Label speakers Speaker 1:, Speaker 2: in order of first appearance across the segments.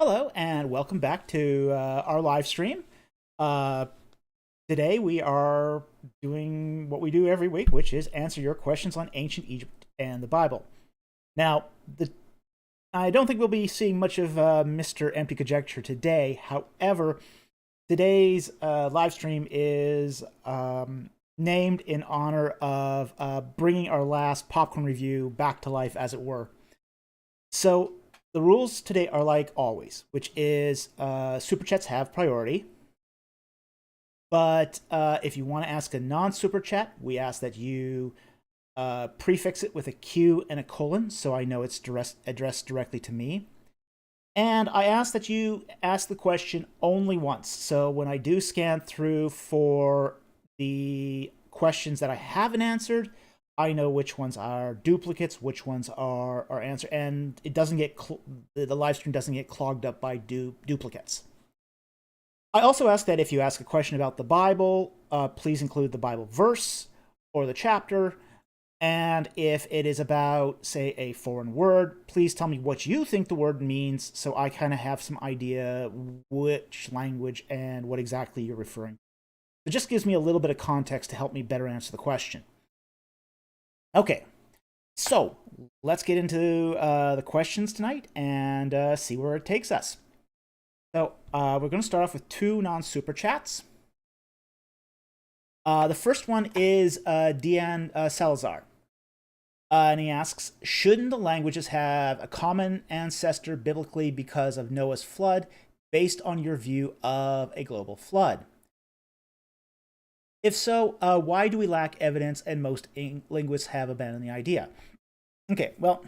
Speaker 1: Hello, and welcome back to our live stream. Uh, Today we are doing what we do every week, which is answer your questions on ancient Egypt and the Bible. Now, I don't think we'll be seeing much of Mr. Empty Conjecture today. However, today's live stream is named in honor of bringing our last popcorn review back to life, as it were. So, the rules today are like always, which is super chats have priority. But if you want to ask a non-super chat, we ask that you prefix it with a Q and a colon, so I know it's addressed directly to me. And I ask that you ask the question only once. So when I do scan through for the questions that I haven't answered, I know which ones are duplicates, which ones are answer, and it doesn't get the live stream doesn't get clogged up by duplicates. I also ask that if you ask a question about the Bible, please include the Bible verse or the chapter, and if it is about, say, a foreign word, please tell me what you think the word means, so I kind of have some idea which language and what exactly you're referring to. It just gives me a little bit of context to help me better answer the question. Okay, so let's get into the questions tonight and see where it takes us. So we're going to start off with two non-super chats. The first one is Deanne Salazar. And he asks, shouldn't the languages have a common ancestor biblically because of Noah's flood, based on your view of a global flood? If so, why do we lack evidence and most linguists have abandoned the idea? Okay, well,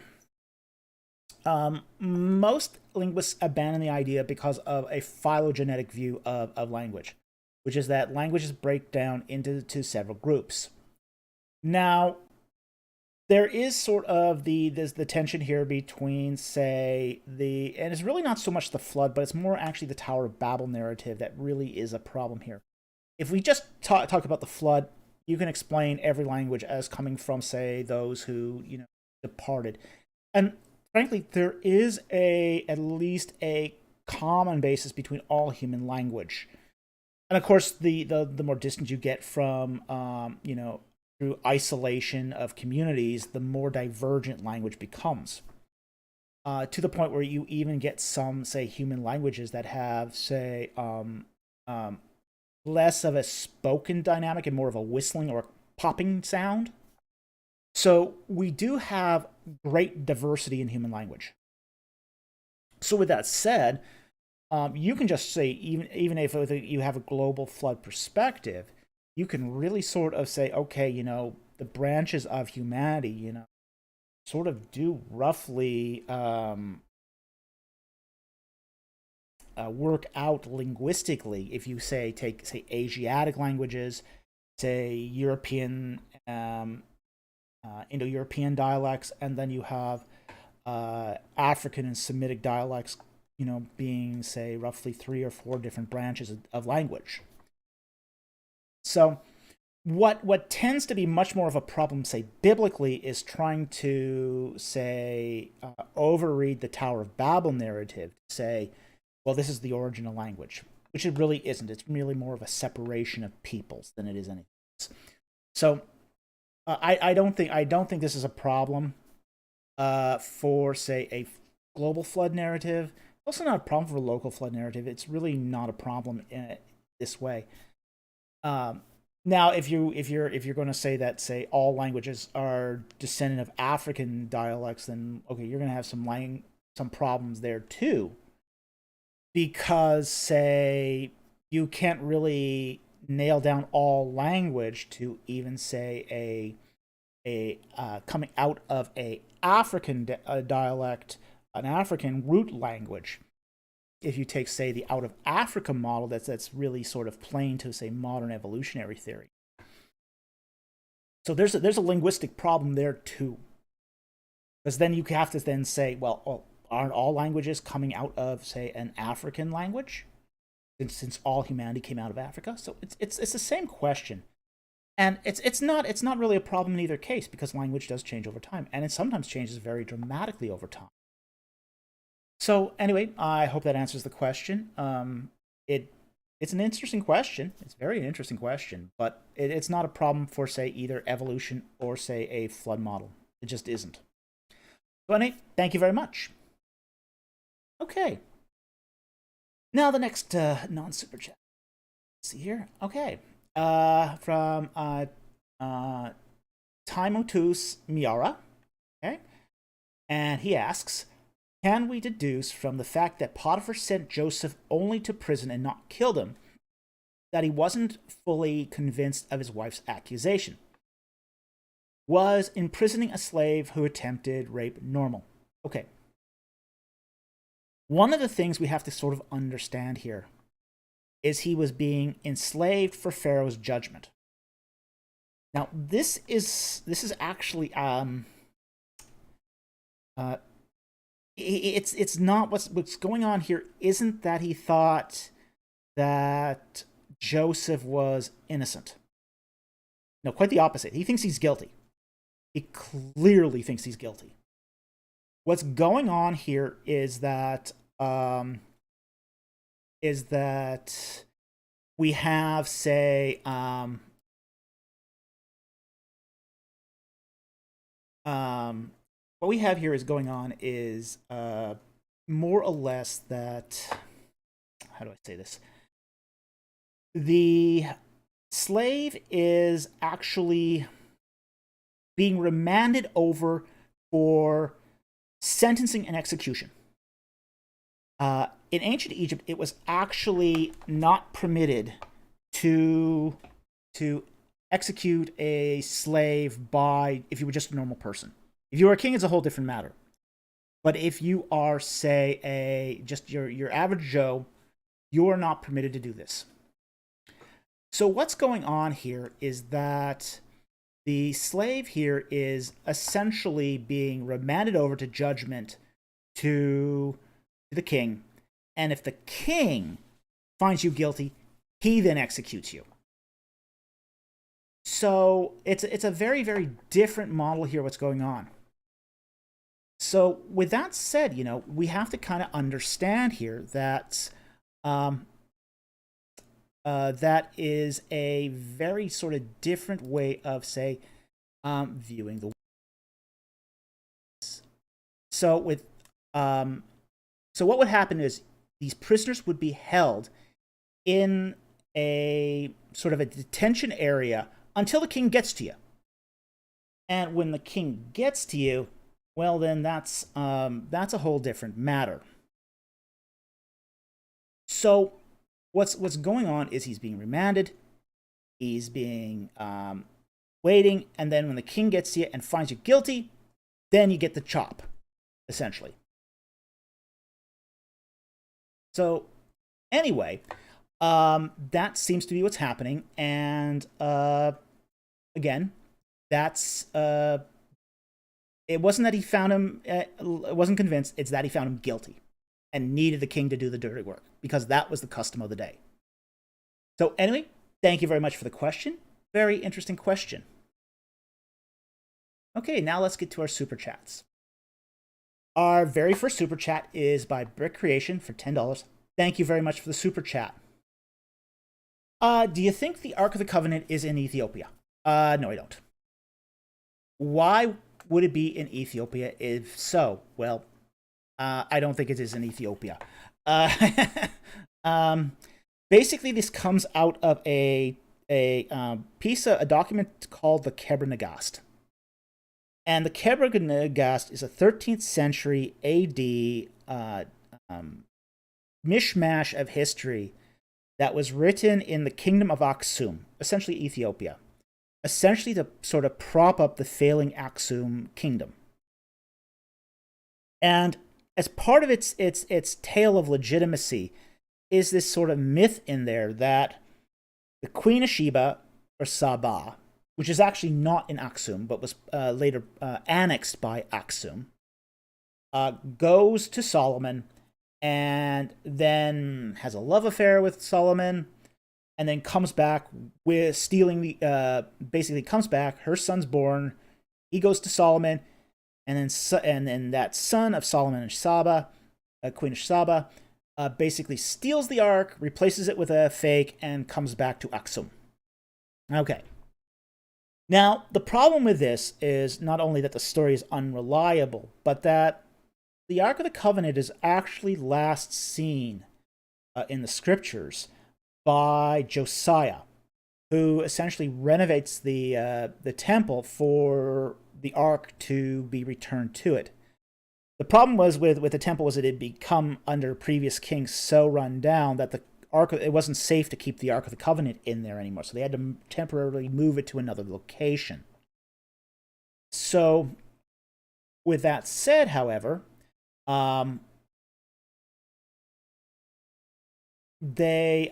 Speaker 1: most linguists abandon the idea because of a phylogenetic view of language, which is that languages break down into several groups. Now, there is sort of the tension here between, say, and it's really not so much the flood, but it's more actually the Tower of Babel narrative that really is a problem here. If we just talk about the flood, you can explain every language as coming from, say, those who, departed. And frankly, there is at least a common basis between all human language. And of course, the more distant you get from, through isolation of communities, the more divergent language becomes. To the point where you even get some, say, human languages that have, say, less of a spoken dynamic and more of a whistling or popping sound. So we do have great diversity in human language. So with that said, you can just say, even if you have a global flood perspective, you can really sort of say, okay, the branches of humanity, sort of do roughly work out linguistically. If you take Asiatic languages, say European, Indo-European dialects, and then you have African and Semitic dialects, being, say, roughly 3 or 4 different branches of language. So what tends to be much more of a problem, say, biblically, is trying to, say, overread the Tower of Babel narrative to say, well, this is the origin of language, which it really isn't. It's really more of a separation of peoples than it is anything else. So I don't think this is a problem for, say, a global flood narrative. Also, not a problem for a local flood narrative. It's really not a problem in this way. Now, if you're going to say that, say, all languages are descendant of African dialects, then okay, you're going to have some problems there too. Because, say, you can't really nail down all language to even, say, a coming out of a African dialect, an African root language. If you take, say, the out of Africa model, that's really sort of plain to, say, modern evolutionary theory. So there's a linguistic problem there too, because then you have to then say, well, aren't all languages coming out of, say, an African language, since all humanity came out of Africa? So it's the same question, and it's not really a problem in either case, because language does change over time, and it sometimes changes very dramatically over time. So anyway, I hope that answers the question. It's an interesting question. It's a very interesting question, but it's not a problem for, say, either evolution or, say, a flood model. It just isn't. So anyway, thank you very much. Okay. Now the next non-super chat. Let's see here. Okay. From Timotus Miara. Okay. And he asks, can we deduce from the fact that Potiphar sent Joseph only to prison and not killed him that he wasn't fully convinced of his wife's accusation? Was imprisoning a slave who attempted rape normal? Okay. One of the things we have to sort of understand here is he was being enslaved for Pharaoh's judgment. Now, this is actually it's not what's going on here. Isn't that he thought that Joseph was innocent? No, quite the opposite. He thinks he's guilty. He clearly thinks he's guilty. What's going on here is that we have, say, what we have here is going on is more or less that, how do I say this? The slave is actually being remanded over for sentencing and execution. In ancient Egypt, it was actually not permitted to execute a slave by, if you were just a normal person. If you were a king, it's a whole different matter. But if you are, say, just your average Joe, you are not permitted to do this. So what's going on here is that the slave here is essentially being remanded over to judgment to the king. And if the king finds you guilty, he then executes you. So it's a very, very different model here, what's going on. So with that said, we have to kind of understand here that that is a very sort of different way of, say, viewing the world. So what would happen is these prisoners would be held in a sort of a detention area until the king gets to you. And when the king gets to you, well, then that's a whole different matter. So what's going on is he's being remanded, he's being waiting, and then when the king gets to you and finds you guilty, then you get the chop, essentially. So anyway, that seems to be what's happening, and again, that's it wasn't that he found him, wasn't convinced, it's that he found him guilty and needed the king to do the dirty work, because that was the custom of the day. So anyway, thank you very much for the question. Very interesting question. Okay, now let's get to our super chats. Our very first super chat is by Brick Creation for $10. Thank you very much for the super chat. Do you think the Ark of the Covenant is in Ethiopia? No, I don't. Why would it be in Ethiopia? If so, well, I don't think it is in Ethiopia. Basically, this comes out of a document called the Kebra Nagast. And the Kebra Nagast is a 13th century AD mishmash of history that was written in the kingdom of Aksum, essentially Ethiopia, essentially to sort of prop up the failing Aksum kingdom. And as part of its tale of legitimacy is this sort of myth in there that the Queen of Sheba, or Saba, which is actually not in Aksum, but was later annexed by Aksum, goes to Solomon and then has a love affair with Solomon, and then comes back with stealing the, basically comes back, her son's born, he goes to Solomon, and then that son of Solomon and Saba Queen of Saba, basically steals the Ark, replaces it with a fake, and comes back to Aksum. Okay. Now, the problem with this is not only that the story is unreliable, but that the Ark of the Covenant is actually last seen in the scriptures by Josiah, who essentially renovates the temple for the Ark to be returned to it. The problem was with the temple was that it had become, under previous kings, so run down that the Ark, it wasn't safe to keep the Ark of the Covenant in there anymore, so they had to temporarily move it to another location. So, with that said, however, they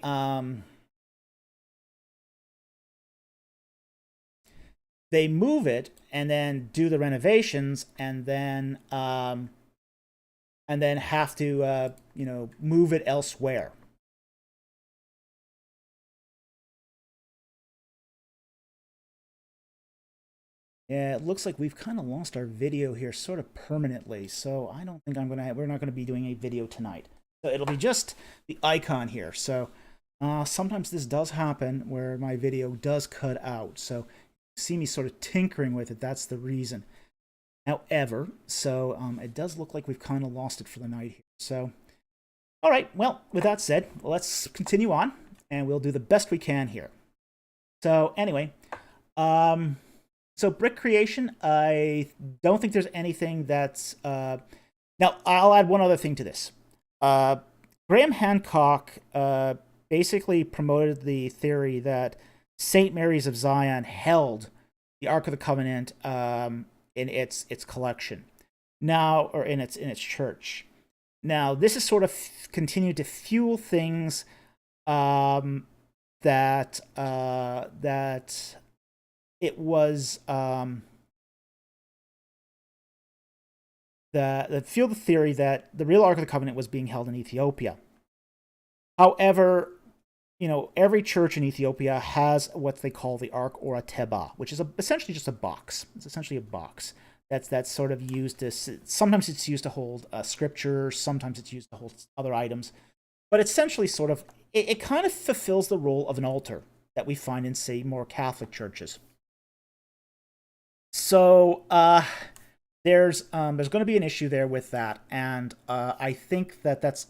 Speaker 1: move it and then do the renovations, and then have to move it elsewhere. Yeah, it looks like we've kind of lost our video here sort of permanently, so I don't think we're not gonna be doing a video tonight. So it'll be just the icon here. So sometimes this does happen where my video does cut out. So you see me sort of tinkering with it. That's the reason. However, so it does look like we've kind of lost it for the night here. So, all right. Well, with that said, let's continue on, and we'll do the best we can here. So anyway, so brick creation, I don't think there's anything that's... Now, I'll add one other thing to this. Graham Hancock basically promoted the theory that St. Mary's of Zion held the Ark of the Covenant in its collection now, or in its church. Now, this has sort of continued to fuel things that it was that fueled the theory that the real Ark of the Covenant was being held in Ethiopia. However, every church in Ethiopia has what they call the Ark or a Teba, which is essentially just a box. It's essentially a box that's sort of used to... Sometimes it's used to hold scripture, sometimes it's used to hold other items. But essentially sort of... It kind of fulfills the role of an altar that we find in, say, more Catholic churches. So there's going to be an issue there with that, and I think that's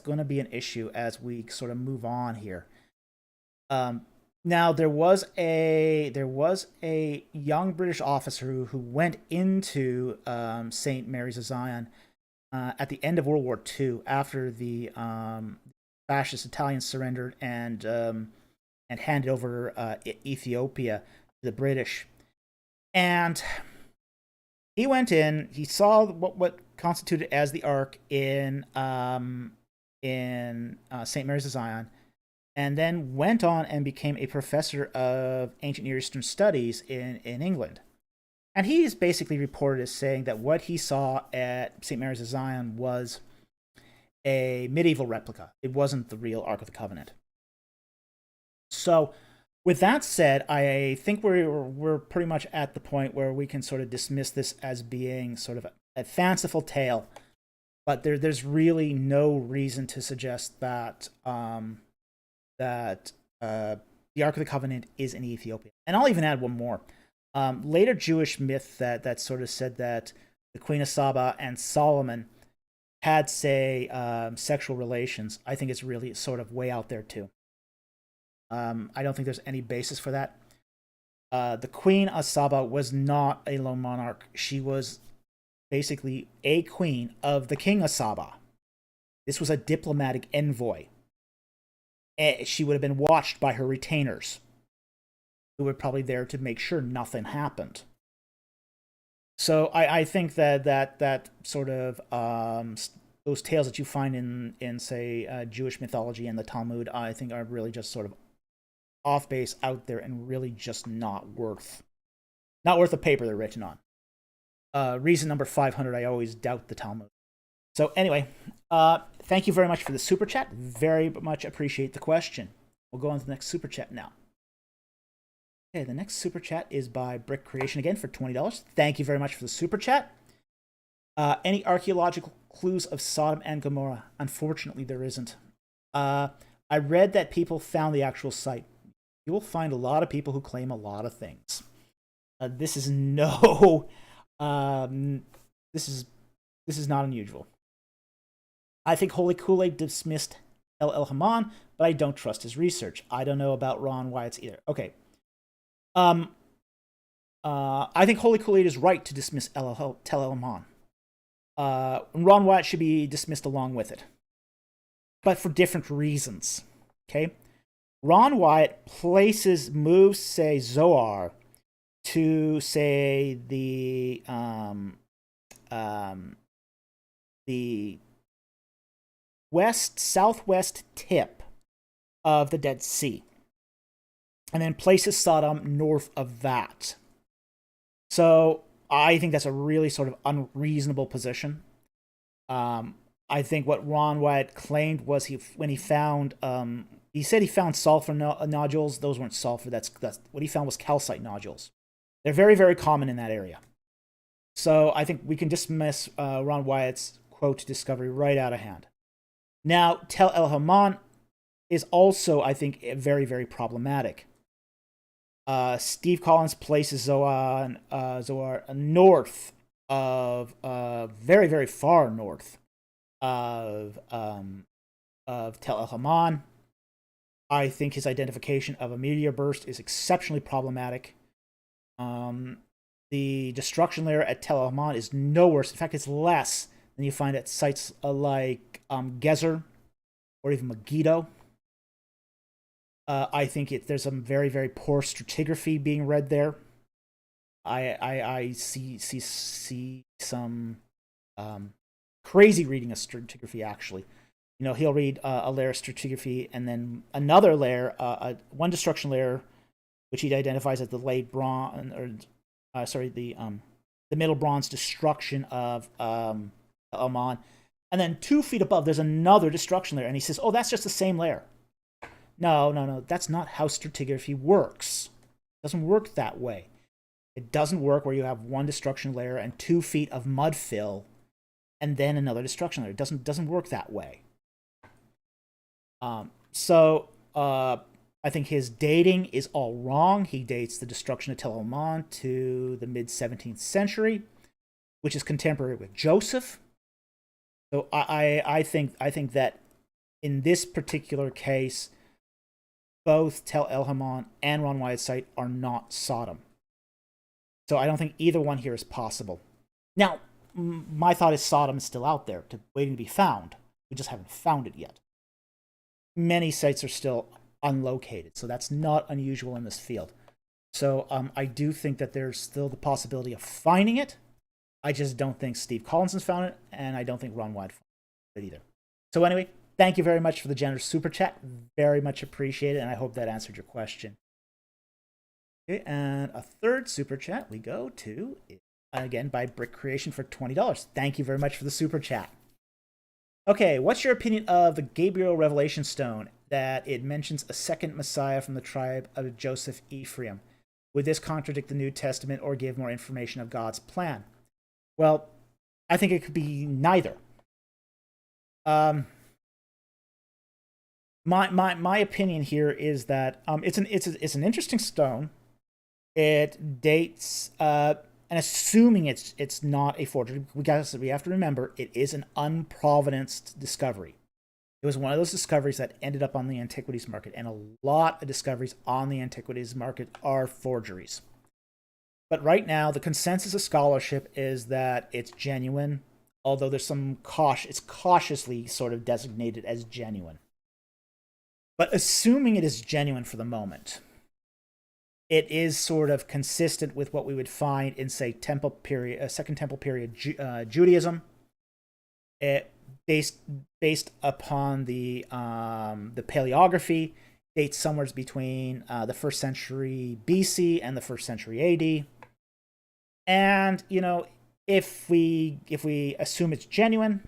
Speaker 1: going to be an issue as we sort of move on here. Now there was a young British officer who went into St. Mary's of Zion at the end of World War II, after the fascist Italians surrendered and handed over Ethiopia to the British. And he went in. He saw what constituted as the Ark in St. Mary's of Zion, and then went on and became a professor of ancient Near Eastern studies in England. And he's basically reported as saying that what he saw at St. Mary's of Zion was a medieval replica. It wasn't the real Ark of the Covenant. So, with that said, I think we're pretty much at the point where we can sort of dismiss this as being sort of a fanciful tale, but there's really no reason to suggest that the Ark of the Covenant is in Ethiopia. And I'll even add one more. Later Jewish myth that sort of said that the Queen of Saba and Solomon had, say, sexual relations, I think it's really sort of way out there too. I don't think there's any basis for that. The Queen of Saba was not a lone monarch. She was basically a queen of the King of Saba. This was a diplomatic envoy. She would have been watched by her retainers, who were probably there to make sure nothing happened. So I think that sort of those tales that you find in say Jewish mythology and the Talmud, I think are really just sort of off base, out there, and really just not worth the paper they're written on. Reason number 500, I always doubt the Talmud. So anyway, thank you very much for the super chat. Very much appreciate the question. We'll go on to the next super chat now. Okay, the next super chat is by Brick Creation again for $20. Thank you very much for the super chat. Any archaeological clues of Sodom and Gomorrah? Unfortunately, there isn't. I read that people found the actual site. You will find a lot of people who claim a lot of things. This is no, this is not unusual. I think Holy Kool-Aid dismissed El Haman, but I don't trust his research. I don't know about Ron Wyatt's either. Okay. I think Holy Kool-Aid is right to dismiss Tel El Haman. Ron Wyatt should be dismissed along with it, but for different reasons. Okay. Ron Wyatt moves, say, Zohar to, say, the southwest tip of the Dead Sea, and then places Sodom north of that. So I think that's a really sort of unreasonable position. I think what Ron Wyatt claimed was when he found he said he found sulfur nodules. Those weren't sulfur. That's what he found was calcite nodules. They're very, very common in that area. So I think we can dismiss Ron Wyatt's quote discovery right out of hand. Now, Tel El Haman is also, I think, very, very problematic. Steve Collins places Zohar north of, very, very far north of Tel El Haman. I think his identification of a meteor burst is exceptionally problematic. The destruction layer at Tel El Haman is no worse. In fact, it's less than you find at sites like Gezer or even Megiddo. I think there's some very, very poor stratigraphy being read there. I see some crazy reading of stratigraphy, actually. You know, he'll read a layer of stratigraphy and then another layer, one destruction layer, which he identifies as the late bronze, the middle bronze destruction of Amon. And then 2 feet above, there's another destruction layer. And he says, oh, that's just the same layer. No. That's not how stratigraphy works. It doesn't work that way. It doesn't work where you have one destruction layer and 2 feet of mud fill and then another destruction layer. It doesn't work that way. I think his dating is all wrong. He dates the destruction of Tel Haman to the mid-17th century, which is contemporary with Joseph. So I think that in this particular case, both Tel El Haman and Ron Wyatt's site are not Sodom. So I don't think either one here is possible. Now, my thought is Sodom is still out there, waiting to be found. We just haven't found it yet. Many sites are still unlocated, so that's not unusual in this field. So I do think that there's still the possibility of finding it. I just don't think Steve Collins has found it, and I don't think Ron Wyatt found it either. So anyway, thank you very much for the generous super chat. Very much appreciated, and I hope that answered your question. Okay, and a third super chat we go to, again, by Brick Creation for $20. Thank you very much for the super chat. Okay, what's your opinion of the Gabriel Revelation Stone, that it mentions a second Messiah from the tribe of Joseph Ephraim? Would this contradict the New Testament or give more information of God's plan? Well, I think it could be neither. My opinion here is that it's an interesting stone. It dates, and assuming it's not a forgery, we have to remember it is an unprovenanced discovery. It was one of those discoveries that ended up on the antiquities market, and a lot of discoveries on the antiquities market are forgeries. But right now, the consensus of scholarship is that it's genuine, although there's some it's cautiously sort of designated as genuine. But assuming it is genuine for the moment, it is sort of consistent with what we would find in, say, Second Temple period Judaism. It based upon the paleography, dates somewhere between the 1st century BC and the 1st century AD. And if we assume it's genuine,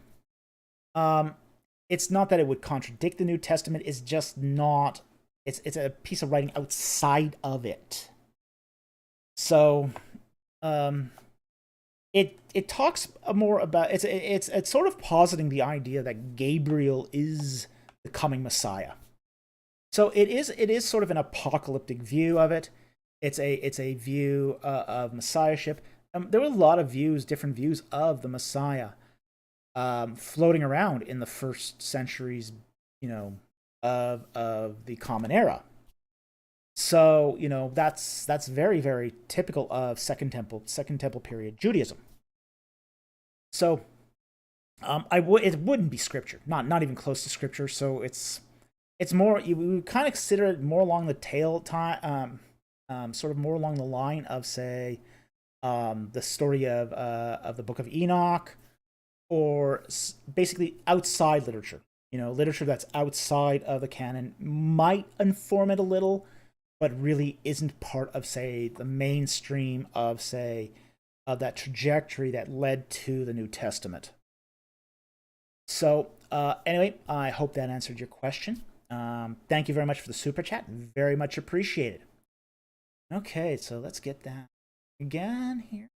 Speaker 1: it's not that it would contradict the New Testament. It's just not. It's a piece of writing outside of it. So, it talks more about it's sort of positing the idea that Gabriel is the coming Messiah. So it is sort of an apocalyptic view of it. It's a view of messiahship. There were a lot of different views of the Messiah, floating around in the first centuries, of the Common Era. So that's very very typical of Second Temple period Judaism. So it wouldn't be scripture, not even close to scripture. So it's more, you would kind of consider it more along the tail time, sort of more along the line of, say, the story of the Book of Enoch, or basically outside literature. Literature that's outside of the canon might inform it a little, but really isn't part of, say, the mainstream of, say, of that trajectory that led to the New Testament. So, anyway, I hope that answered your question. Thank you very much for the super chat. Very much appreciated. Okay, so let's get that again here.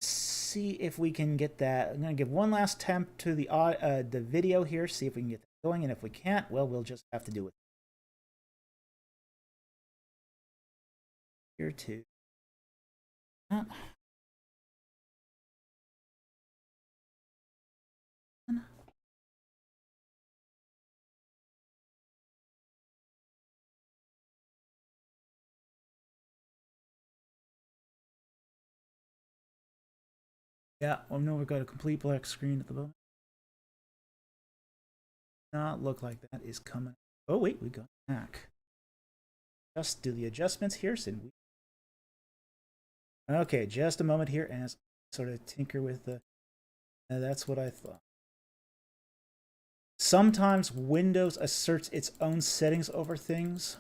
Speaker 1: See if we can get that. I'm going to give one last attempt to the video here, see if we can get that going, and if we can't, well, we'll just have to do it. Here too. Yeah, well, no, we've got a complete black screen at the moment. Not look like that is coming. Oh wait, we got back. Just do the adjustments here, Sid. Okay, just a moment here as I sort of tinker with the. That's what I thought. Sometimes Windows asserts its own settings over things,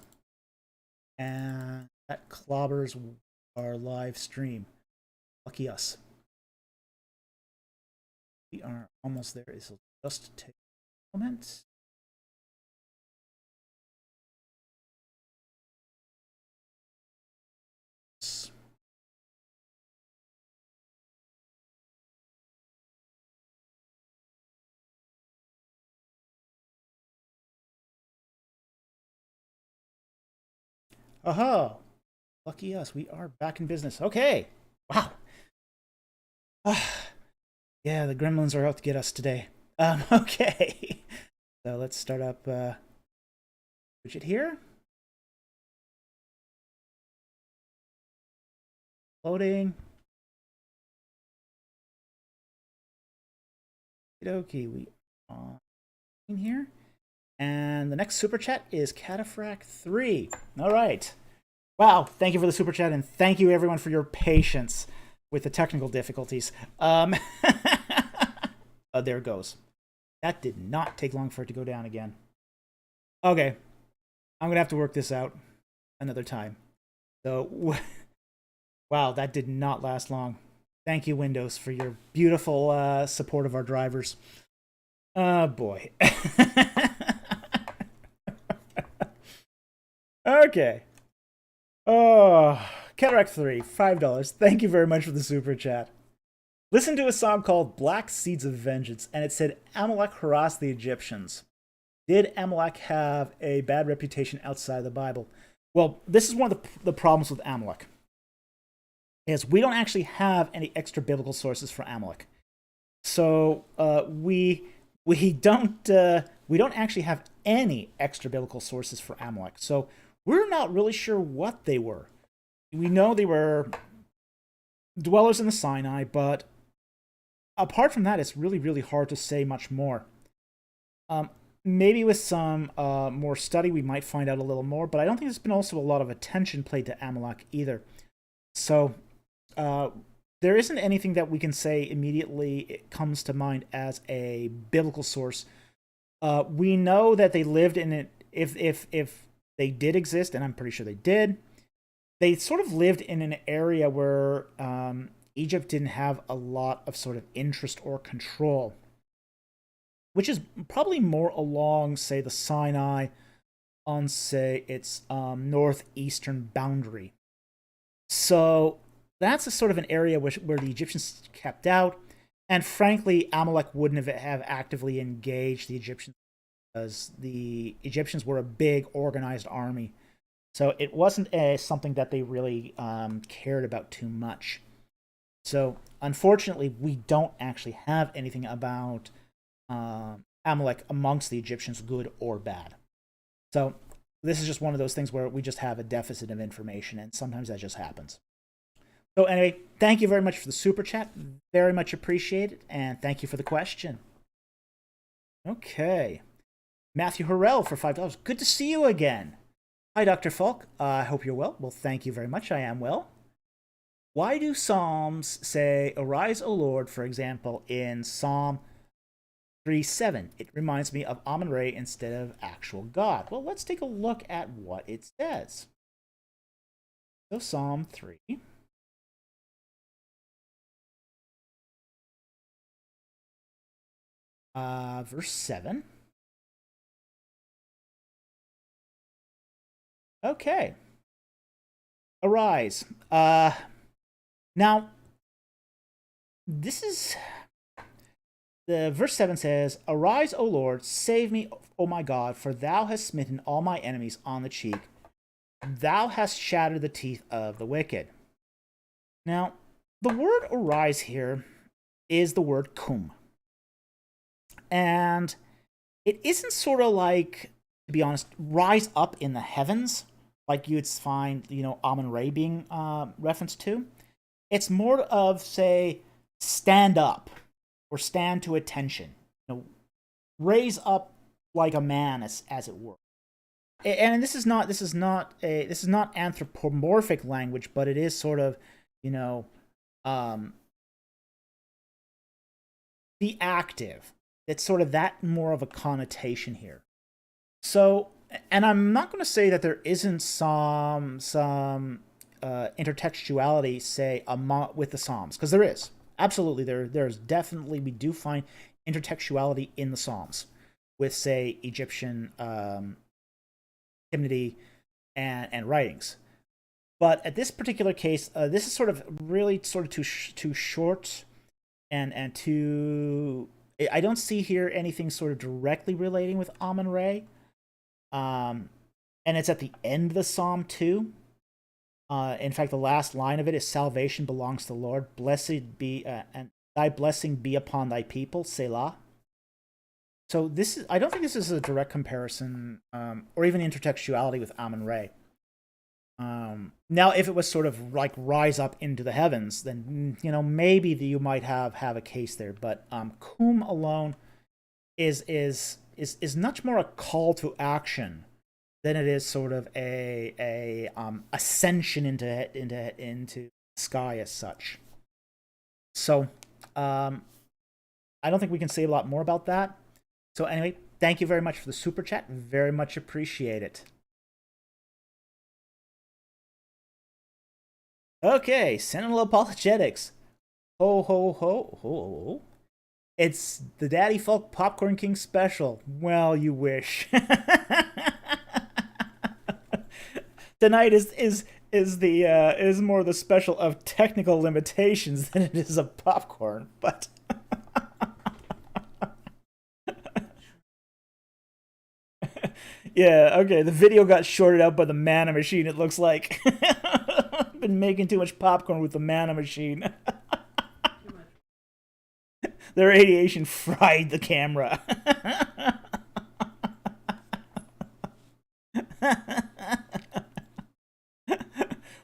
Speaker 1: and that clobbers our live stream. Lucky us. We are almost there. It'll just take a moment. Aha! Lucky us. We are back in business. Okay. Wow. Yeah, the gremlins are out to get us today. Okay. So let's start up widget here. Loading. Okay, we are in here. And the next super chat is Cataphract3. All right. Wow, thank you for the super chat, and thank you everyone for your patience with the technical difficulties. There it goes. That did not take long for it to go down again. Okay. I'm going to have to work this out another time. So, wow, that did not last long. Thank you, Windows, for your beautiful support of our drivers. Oh, boy. Okay. Oh, Cataract3, $5. Thank you very much for the super chat. Listen to a song called Black Seeds of Vengeance, and it said Amalek harassed the Egyptians. Did Amalek have a bad reputation outside the Bible? Well, this is one of the problems with Amalek. Is we don't actually have any extra biblical sources for Amalek. So we don't actually have any extra biblical sources for Amalek. So we're not really sure what they were. We know they were dwellers in the Sinai, but apart from that, it's really, really hard to say much more. Maybe with some more study, we might find out a little more, but I don't think there's been also a lot of attention paid to Amalek either. So there isn't anything that we can say immediately it comes to mind as a biblical source. We know that they lived in it, if they did exist, and I'm pretty sure they did. They sort of lived in an area where Egypt didn't have a lot of sort of interest or control, which is probably more along, say, the Sinai, on, say, its northeastern boundary. So that's a sort of an area where the Egyptians kept out. And frankly, Amalek wouldn't have actively engaged the Egyptians because the Egyptians were a big organized army. So it wasn't something that they really cared about too much. So unfortunately, we don't actually have anything about Amalek amongst the Egyptians, good or bad. So this is just one of those things where we just have a deficit of information, and sometimes that just happens. So anyway, thank you very much for the super chat. Very much appreciated, and thank you for the question. Okay. Matthew Harrell for $5. Good to see you again. Hi, Dr. Falk. I hope you're well. Well, thank you very much. I am well. Why do Psalms say, "Arise, O Lord," for example, in Psalm 3:7? It reminds me of Amun-Re instead of actual God. Well, let's take a look at what it says. So Psalm 3. Verse 7. Okay. Arise. Now, this is... The verse 7 says, "Arise, O Lord, save me, O my God, for thou hast smitten all my enemies on the cheek. Thou hast shattered the teeth of the wicked." Now, the word arise here is the word kum. And it isn't sort of like, to be honest, rise up in the heavens, like you'd find, Amun-Re being referenced to. It's more of, say, stand up or stand to attention. Raise up like a man, as it were. And this is not anthropomorphic language, but it is sort of, be active. It's sort of that more of a connotation here. So, and I'm not going to say that there isn't some intertextuality, say, with the Psalms, because there is. Absolutely, there's definitely, we do find intertextuality in the Psalms with, say, Egyptian hymnody and writings. But at this particular case, this is sort of really sort of too short and too... I don't see here anything sort of directly relating with Amun-Re. And it's at the end of the Psalm too. In fact, the last line of it is, "Salvation belongs to the Lord. Blessed be, and thy blessing be upon thy people, Selah." So this is, I don't think this is a direct comparison, or even intertextuality with Amun-Re. Now, if it was sort of like rise up into the heavens, then maybe you might have a case there. But kum alone is much more a call to action than it is sort of a ascension into the sky as such. So I don't think we can say a lot more about that. So anyway, thank you very much for the super chat. Very much appreciate it. Okay, Sentinel Apologetics. Ho, ho, ho, ho. It's the Daddy Folk Popcorn King special. Well, you wish. Tonight is more the special of technical limitations than it is of popcorn, but... Yeah, okay, the video got shorted out by the mana machine, it looks like. Been making too much popcorn with the mana machine. The radiation fried the camera.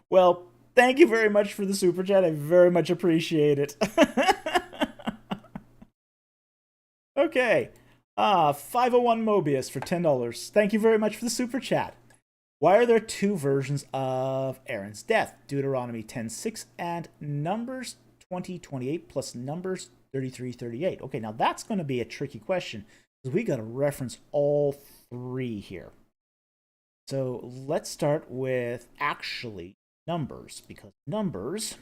Speaker 1: Well, thank you very much for the super chat. I very much appreciate it. Okay. 501 Mobius for $10. Thank you very much for the super chat. Why are there two versions of Aaron's death? Deuteronomy 10:6 and Numbers 20:28 plus Numbers 33:38. Okay, now that's going to be a tricky question because we got to reference all three here. So let's start with actually Numbers, because Numbers,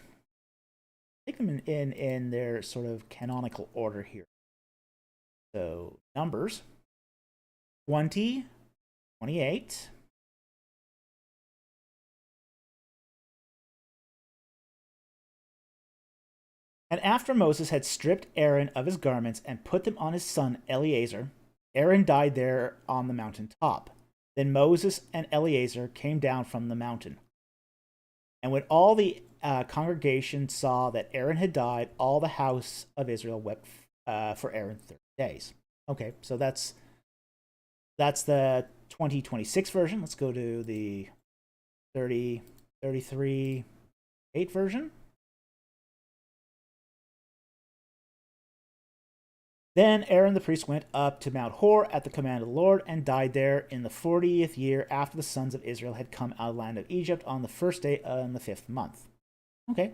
Speaker 1: take them in their sort of canonical order here. So Numbers 20:28. And after Moses had stripped Aaron of his garments and put them on his son Eleazar, Aaron died there on the mountain top. Then Moses and Eleazar came down from the mountain. And when all the congregation saw that Aaron had died, all the house of Israel wept for Aaron 30 days. Okay, so that's the 2026 version. Let's go to the 33:8 version. Then Aaron the priest went up to Mount Hor at the command of the Lord and died there in the 40th year after the sons of Israel had come out of the land of Egypt on the first day in the 5th month. Okay.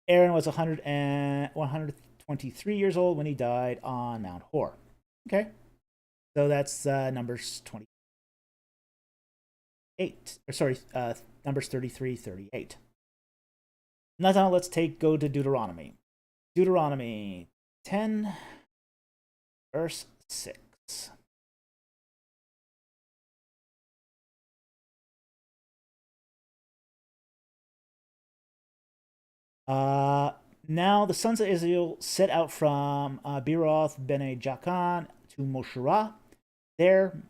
Speaker 1: Aaron was 123 years old when he died on Mount Hor. Okay. So that's Numbers 28. Numbers 33:38. Now let's go to Deuteronomy. Deuteronomy 10, verse 6. Now the sons of Israel set out from Beeroth Bene Jaakan to Mosherah. There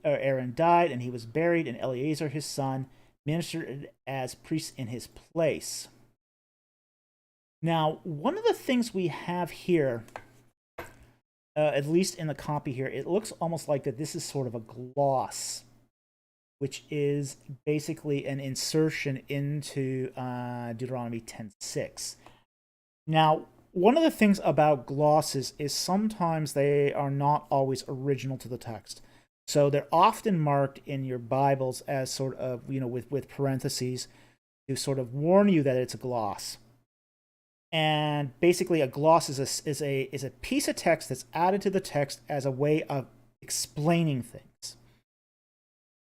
Speaker 1: Aaron died, and he was buried, and Eleazar his son ministered as priest in his place. Now, one of the things we have here, at least in the copy here, it looks almost like that this is sort of a gloss, which is basically an insertion into Deuteronomy 10:6. Now, one of the things about glosses is sometimes they are not always original to the text. So they're often marked in your Bibles as sort of, with parentheses to sort of warn you that it's a gloss. And basically, a gloss is a piece of text that's added to the text as a way of explaining things.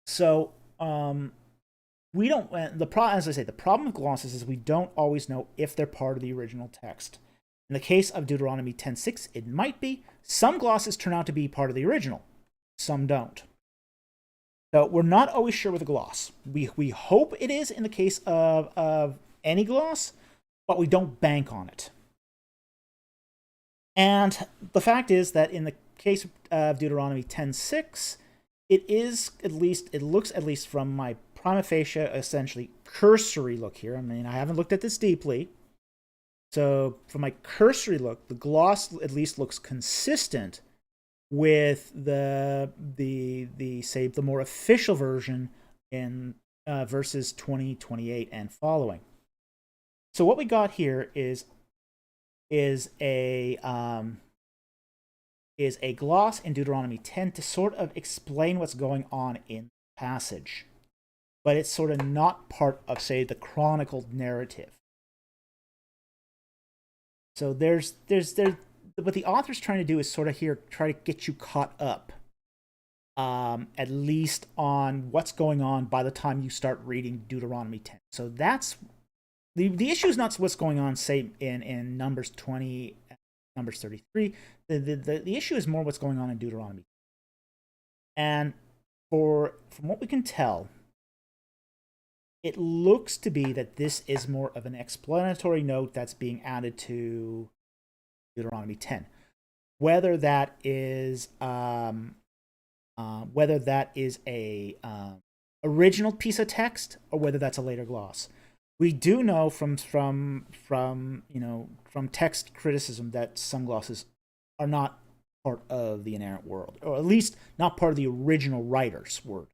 Speaker 1: So we don't. As I say, the problem with glosses is we don't always know if they're part of the original text. In the case of Deuteronomy 10:6, it might be. Some glosses turn out to be part of the original. Some don't. So we're not always sure with a gloss. We hope it is in the case of any gloss, but we don't bank on it. And the fact is that in the case of Deuteronomy 10:6, it looks, at least from my prima facie, essentially cursory look here. I mean, I haven't looked at this deeply. So from my cursory look, the gloss at least looks consistent with the more official version in verses 20, 28, and following. So what we got here is a gloss in Deuteronomy 10 to sort of explain what's going on in the passage, but it's sort of not part of, say, the chronicled narrative. So there's what the author's trying to do is sort of try to get you caught up, at least on what's going on by the time you start reading Deuteronomy 10. So that's the issue is not what's going on, say, in Numbers 20, Numbers 33. The issue is more what's going on in Deuteronomy. And from what we can tell, it looks to be that this is more of an explanatory note that's being added to Deuteronomy 10. Whether that is a original piece of text or whether that's a later gloss. We do know from text criticism that some glosses are not part of the inerrant world, or at least not part of the original writer's word.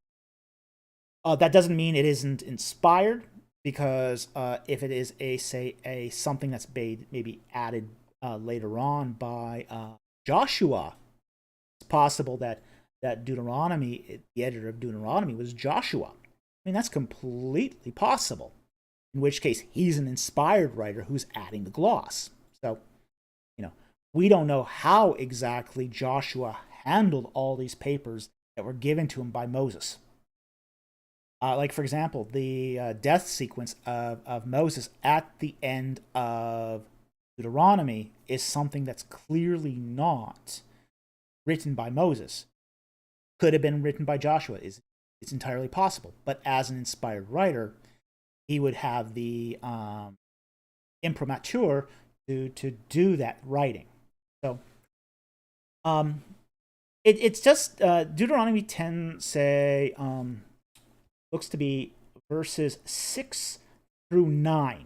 Speaker 1: That doesn't mean it isn't inspired, because if it is something that's maybe added later on by Joshua, it's possible that Deuteronomy, the editor of Deuteronomy, was Joshua. I mean, that's completely possible. In which case, he's an inspired writer who's adding the gloss. So, we don't know how exactly Joshua handled all these papers that were given to him by Moses. Like, for example, the death sequence of Moses at the end of Deuteronomy is something that's clearly not written by Moses. Could have been written by Joshua. It's entirely possible. But as an inspired writer, he would have the imprimatur to do that writing. So, it's just Deuteronomy 10 say looks to be verses 6 through 9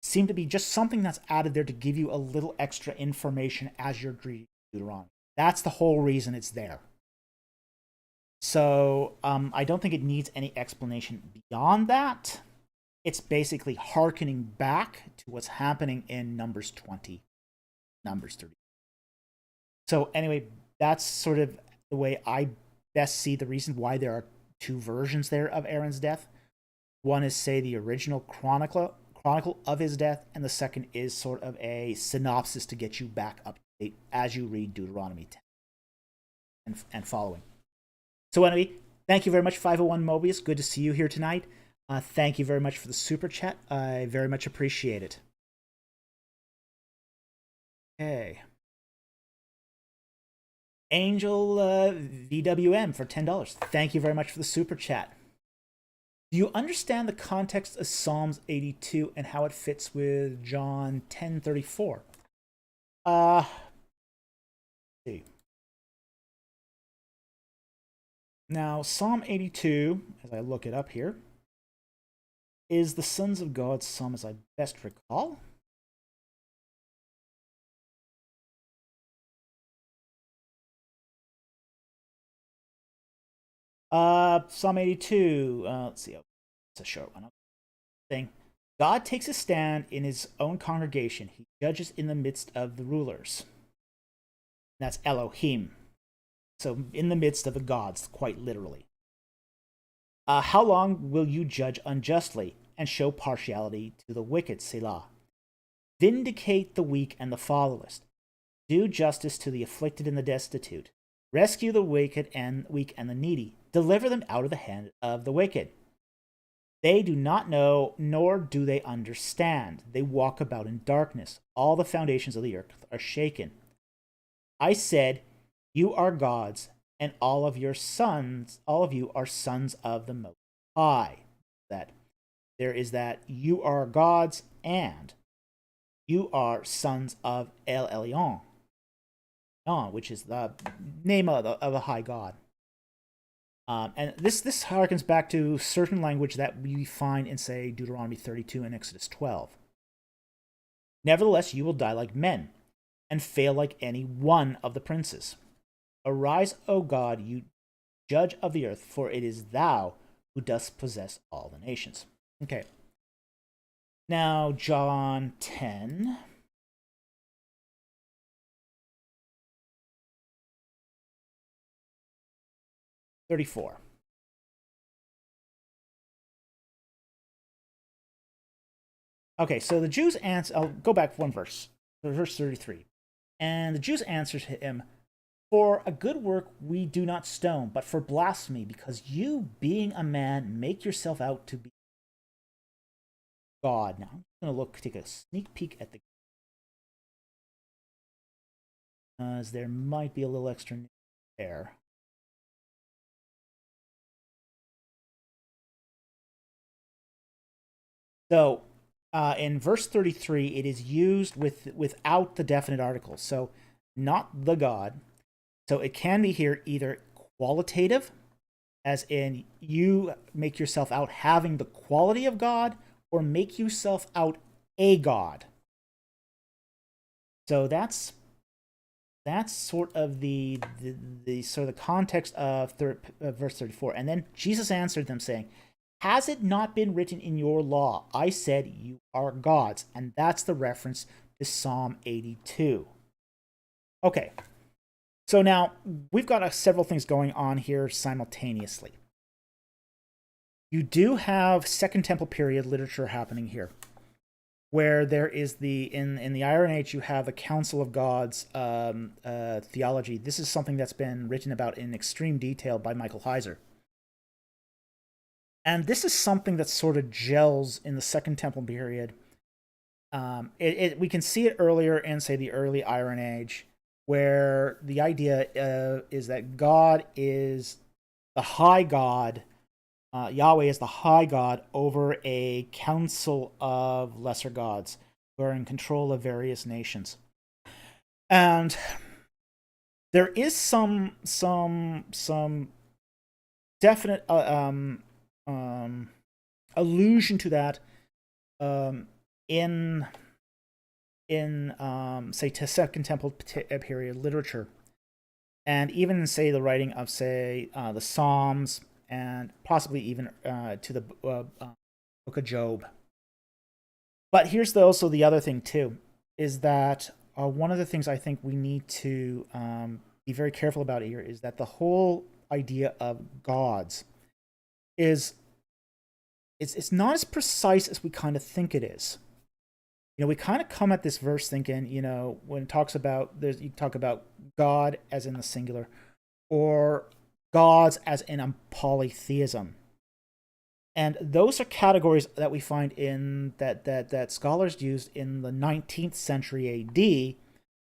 Speaker 1: seem to be just something that's added there to give you a little extra information as you're reading Deuteronomy. That's the whole reason it's there. So I don't think it needs any explanation beyond that. It's basically hearkening back to what's happening in Numbers 20, Numbers 30. So anyway, that's sort of the way I best see the reason why there are two versions there of Aaron's death. One is, say, the original chronicle of his death, and the second is sort of a synopsis to get you back up to date as you read Deuteronomy 10 and following. So anyway, thank you very much, 501 Mobius. Good to see you here tonight. Thank you very much for the super chat. I very much appreciate it. Okay. Angel VWM for $10. Thank you very much for the super chat. Do you understand the context of Psalms 82 and how it fits with John 10:34? Let's see. Now, Psalm 82, as I look it up here, is the Sons of God psalm as I best recall. Psalm 82, let's see, it's a short one. Thing. God takes a stand in his own congregation. He judges in the midst of the rulers. That's Elohim. So in the midst of the gods, quite literally. How long will you judge unjustly and show partiality to the wicked, Selah? Vindicate the weak and the fatherless. Do justice to the afflicted and the destitute. Rescue the wicked and weak and the needy. Deliver them out of the hand of the wicked. They do not know, nor do they understand. They walk about in darkness. All the foundations of the earth are shaken. I said, you are gods, and all of you are sons of the Most High. That there is that you are gods, and you are sons of El Elyon, which is the name of the high god. And this harkens back to certain language that we find in, say, Deuteronomy 32 and Exodus 12. Nevertheless, you will die like men, and fail like any one of the princes. Arise, O God, you judge of the earth, for it is thou who dost possess all the nations. Okay. Now, John 10. $34. Okay, so the Jews answer. I'll go back one verse, verse 33. And the Jews answered him, for a good work we do not stone, but for blasphemy, because you, being a man, make yourself out to be God. Now, I'm going to take a sneak peek at the. As there might be a little extra there. So, in verse 33, it is used without the definite article. So, not the God. So, it can be here either qualitative, as in you make yourself out having the quality of God, or make yourself out a God. So, that's sort of the sort of the context of verse 34. And then Jesus answered them, saying, has it not been written in your law, I said you are gods? And that's the reference to Psalm 82. Okay, so now we've got several things going on here simultaneously. You do have Second Temple period literature happening here, where there is in the Iron Age you have the Council of Gods theology. This is something that's been written about in extreme detail by Michael Heiser. And this is something that sort of gels in the Second Temple period. We can see it earlier in, say, the early Iron Age, where the idea is that God is the high God, Yahweh is the high God over a council of lesser gods, who are in control of various nations. And there is some definite allusion to that in say to Second Temple period literature, and even in say the writing of say the Psalms, and possibly even to the Book of Job. But here's also the other thing too, is that one of the things I think we need to be very careful about here is that the whole idea of gods is it's not as precise as we kind of think it is. You know, we kind of come at this verse thinking, you know, when it talks about, you talk about God as in the singular, or gods as in a polytheism. And those are categories that we find in that scholars used in the 19th century AD,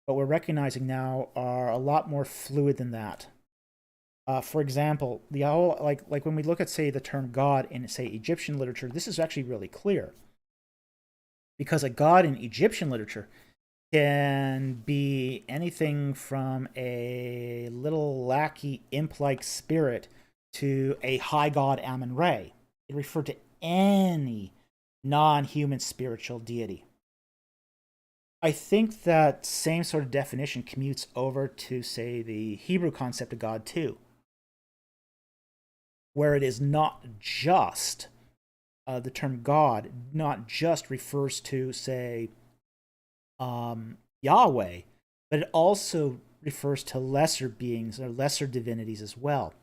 Speaker 1: but we're recognizing now are a lot more fluid than that. For example, the whole like when we look at say the term God in say Egyptian literature, this is actually really clear, because a god in Egyptian literature can be anything from a little lackey imp-like spirit to a high god Amun-Re. It referred to any non-human spiritual deity. I think that same sort of definition commutes over to, say, the Hebrew concept of God too, where it is not just the term God, not just refers to, say, Yahweh, but it also refers to lesser beings or lesser divinities as well.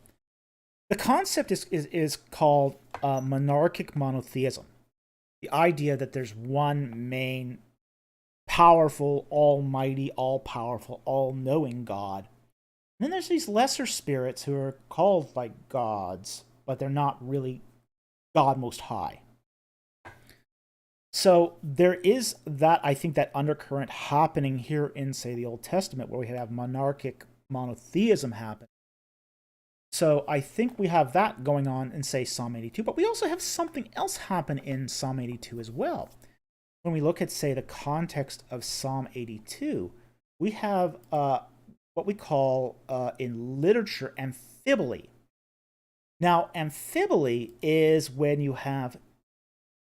Speaker 1: The concept is called monarchic monotheism. The idea that there's one main powerful, almighty, all-powerful, all-knowing God. And then there's these lesser spirits who are called like gods, but they're not really God Most High. So there is that, I think, that undercurrent happening here in, say, the Old Testament, where we have monarchic monotheism happen. So I think we have that going on in, say, Psalm 82, but we also have something else happen in Psalm 82 as well. When we look at, say, the context of Psalm 82, we have what we call in literature amphiboly. Now, amphiboly is when you have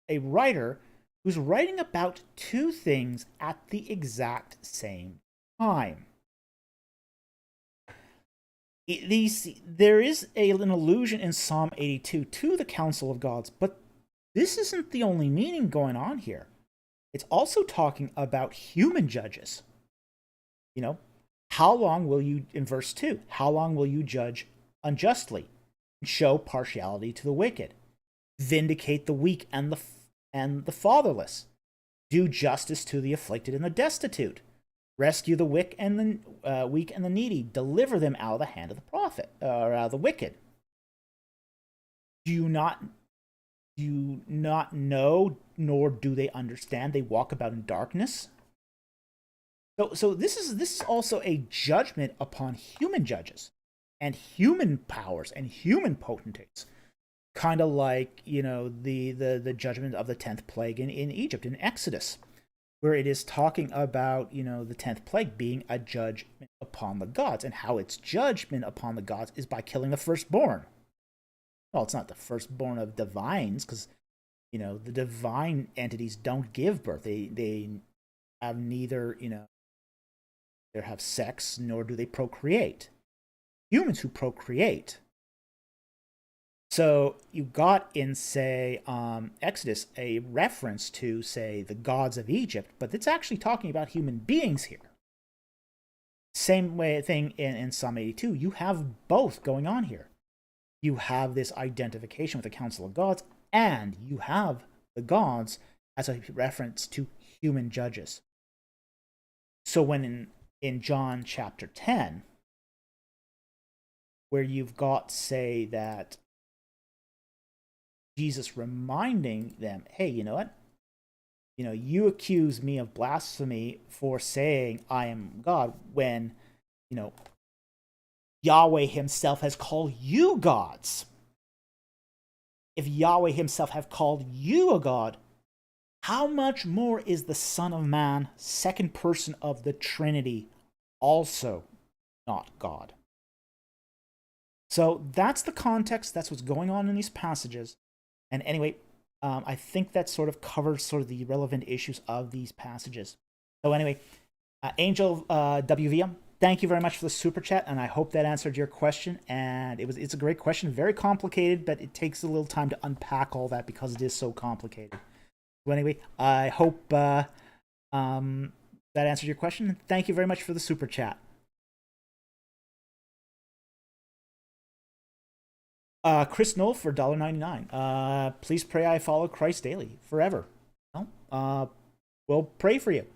Speaker 1: a writer who's writing about two things at the exact same time. There is an allusion in Psalm 82 to the Council of Gods, but this isn't the only meaning going on here. It's also talking about human judges. You know, how long will you, in verse 2, how long will you judge unjustly and show partiality to the wicked? Vindicate the weak and the fatherless. Do justice to the afflicted and the destitute. Rescue the weak and the needy. Deliver them out of the hand of the prophet, or out of the wicked. Do you not know, nor do they understand? They walk about in darkness. So this is also a judgment upon human judges and human powers and human potentates, kind of like, you know, the judgment of the 10th plague in Egypt in Exodus, where it is talking about, you know, the 10th plague being a judgment upon the gods, and how its judgment upon the gods is by killing the firstborn. Well, it's not the firstborn of divines, because, you know, the divine entities don't give birth. They have neither, you know, they have sex, nor do they procreate. Humans who procreate. So you got in, say, Exodus a reference to, say, the gods of Egypt, but it's actually talking about human beings here. Same thing in Psalm 82. You have both going on here. You have this identification with the Council of Gods, and you have the gods as a reference to human judges. So when in John chapter 10, where you've got, say, that Jesus reminding them, hey, you know what? You know, you accuse me of blasphemy for saying I am God, when, you know, Yahweh himself has called you gods. If Yahweh himself have called you a god, how much more is the Son of Man, second person of the Trinity, also not God? So that's the context. That's what's going on in these passages. And anyway, I think that sort of covers sort of the relevant issues of these passages. So anyway, Angel WVM, thank you very much for the super chat, and I hope that answered your question. And it's a great question, very complicated, but it takes a little time to unpack all that because it is so complicated. So anyway, I hope that answered your question. Thank you very much for the super chat. Chris Knoll for $1.99. Please pray I follow Christ daily, forever. Well, we'll pray for you.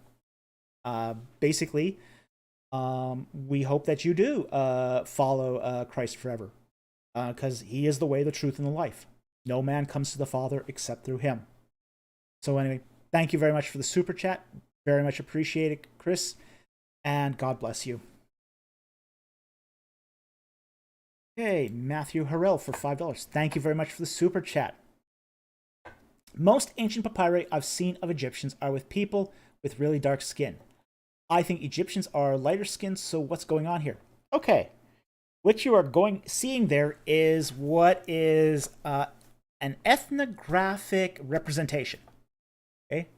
Speaker 1: Basically, we hope that you do follow Christ forever, because he is the way, the truth, and the life. No man comes to the Father except through him. So anyway, thank you very much for the super chat. Very much appreciated, Chris, and God bless you. Okay, Matthew Harrell for $5. Thank you very much for the super chat. Most ancient papyri I've seen of Egyptians are with people with really dark skin. I think Egyptians are lighter skinned, so what's going on here? Okay, what you are seeing there is what is an ethnographic representation. Okay,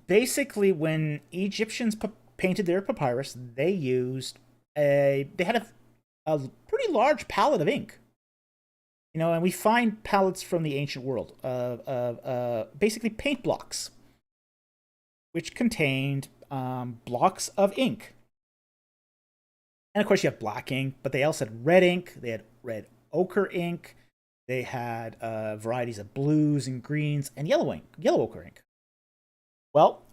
Speaker 1: basically, when Egyptians painted their papyrus, they had a pretty large palette of ink. You know, and we find palettes from the ancient world of basically paint blocks, which contained blocks of ink. And of course, you have black ink, but they also had red ink. They had red ochre ink. They had varieties of blues and greens and yellow ochre ink. Well,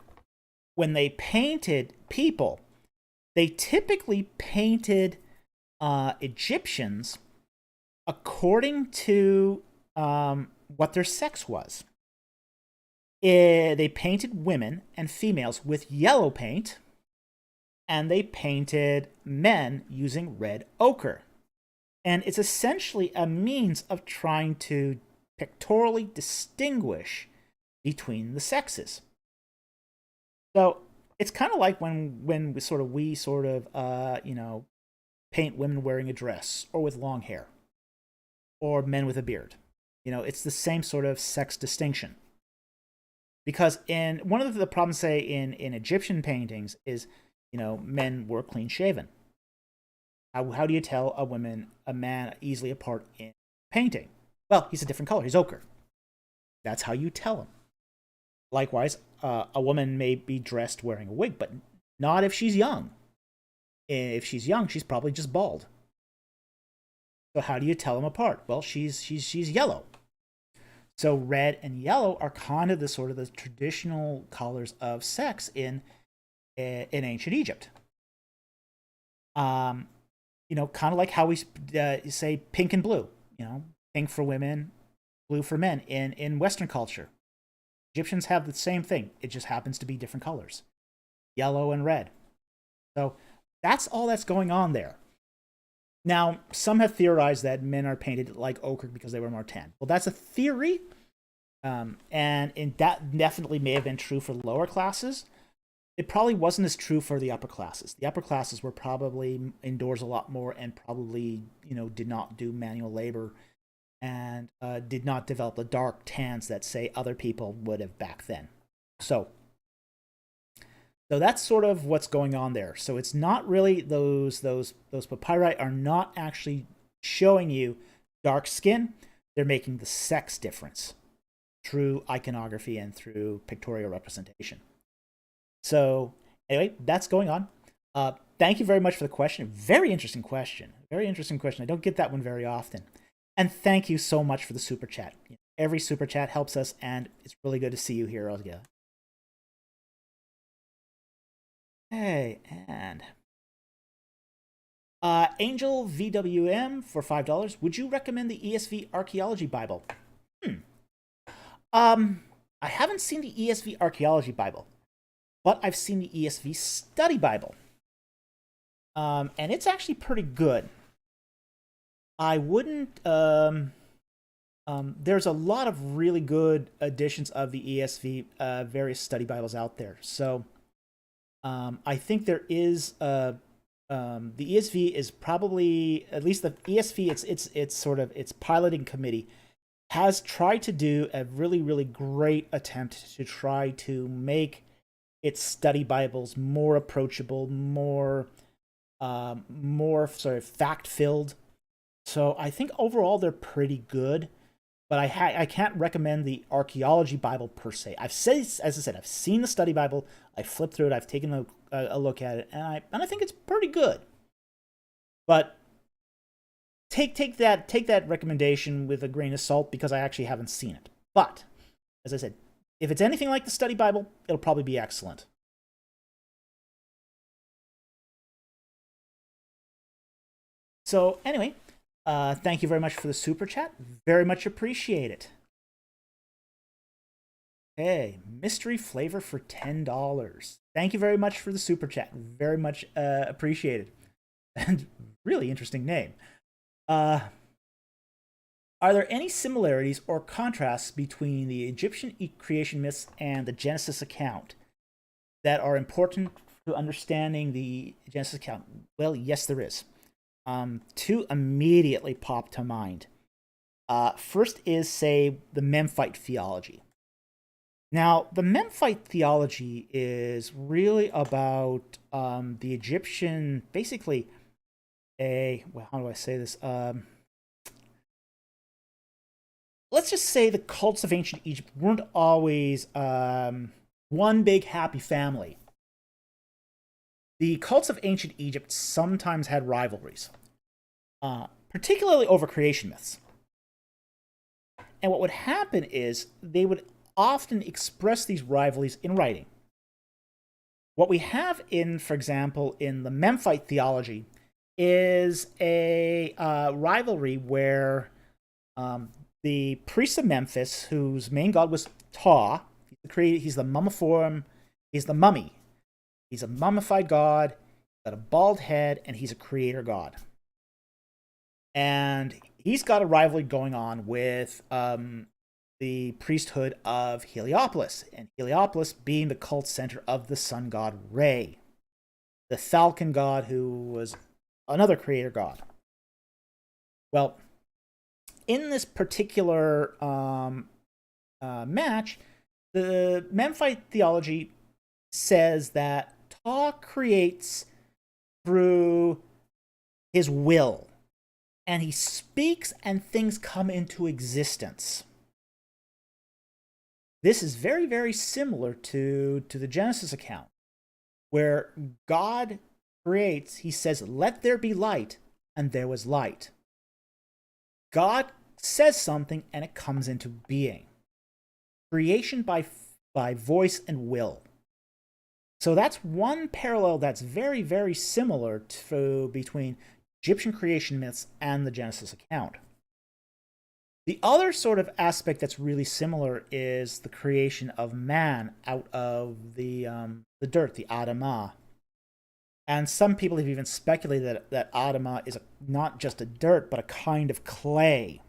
Speaker 1: when they painted people, they typically painted Egyptians according to what their sex was. They painted women and females with yellow paint, and they painted men using red ochre. And it's essentially a means of trying to pictorially distinguish between the sexes. So it's kind of like when we paint women wearing a dress or with long hair, or men with a beard. You know, it's the same sort of sex distinction. Because in one of the problems, say, in Egyptian paintings is, you know, men were clean shaven. How do you tell a man easily apart in painting? Well, he's a different color. He's ochre. That's how you tell him. Likewise, a woman may be dressed wearing a wig, but not if she's young. If she's young, she's probably just bald. So how do you tell them apart? Well, she's yellow. So red and yellow are kind of the traditional colors of sex in ancient Egypt. You know, kind of like how we say pink and blue. You know, pink for women, blue for men in Western culture. Egyptians have the same thing. It just happens to be different colors, yellow and red. So that's all that's going on there. Now, some have theorized that men are painted like ochre because they were more tan. Well, that's a theory, and that definitely may have been true for lower classes. It probably wasn't as true for the upper classes. The upper classes were probably indoors a lot more and probably, you know, did not do manual labor and did not develop the dark tans that, say, other people would have back then. So that's sort of what's going on there. So it's not really those papyri are not actually showing you dark skin. They're making the sex difference through iconography and through pictorial representation. So anyway, that's going on. Thank you very much for the question. Very interesting question. Very interesting question. I don't get that one very often. And thank you so much for the super chat. Every super chat helps us, and it's really good to see you here all together. Hey, and Angel VWM for $5. Would you recommend the ESV Archaeology Bible? I haven't seen the ESV Archaeology Bible, but I've seen the ESV Study Bible. And it's actually pretty good. I wouldn't there's a lot of really good editions of the ESV, various study Bibles out there. So I think there is the ESV is probably, at least the ESV, it's sort of its piloting committee has tried to do a really great attempt to try to make its study Bibles more approachable, more sort of fact filled. So I think overall they're pretty good, but I can't recommend the Archaeology Bible per se. As I said, I've seen the study Bible, I flipped through it, I've taken a look at it, and I think it's pretty good. But take that recommendation with a grain of salt, because I actually haven't seen it. But as I said, if it's anything like the study Bible, it'll probably be excellent. So anyway, thank you very much for the super chat. Very much appreciate it. Hey, mystery flavor for $10. Thank you very much for the super chat. Very much appreciated. And really interesting name. Are there any similarities or contrasts between the Egyptian creation myths and the Genesis account that are important to understanding the Genesis account? Well, yes, there is. Two immediately pop to mind. First is, say, the Memphite theology. Now, the Memphite theology is really about the Egyptian, basically how do I say this? Let's just say the cults of ancient Egypt weren't always one big happy family. The cults of ancient Egypt sometimes had rivalries, particularly over creation myths. And what would happen is they would often express these rivalries in writing. What we have for example, in the Memphite theology is a rivalry where the priest of Memphis, whose main god was Ptah, he's the mummiform, he's the mummy. He's a mummified god, he's got a bald head, and he's a creator god. And he's got a rivalry going on with the priesthood of Heliopolis, and Heliopolis being the cult center of the sun god Re, the falcon god who was another creator god. Well, in this particular match, the Memphite theology says that Ptah creates through his will, and he speaks and things come into existence. This is very similar to the Genesis account, where God creates, he says, "Let there be light," and there was light. God says something and it comes into being. Creation by voice and will. So that's one parallel that's very similar between Egyptian creation myths and the Genesis account. The other sort of aspect that's really similar is the creation of man out of the dirt, the Adamah. And some people have even speculated that Adamah is not just a dirt, but a kind of clay.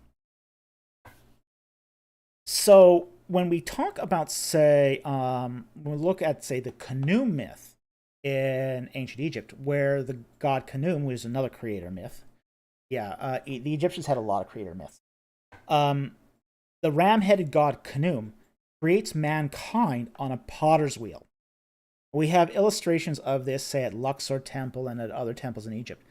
Speaker 1: So when we talk about, say, when we look at, say, the Khnum myth in ancient Egypt, where the god Khnum was another creator myth. Yeah, the Egyptians had a lot of creator myths. The ram-headed god Khnum creates mankind on a potter's wheel. We have illustrations of this, say, at Luxor Temple and at other temples in Egypt.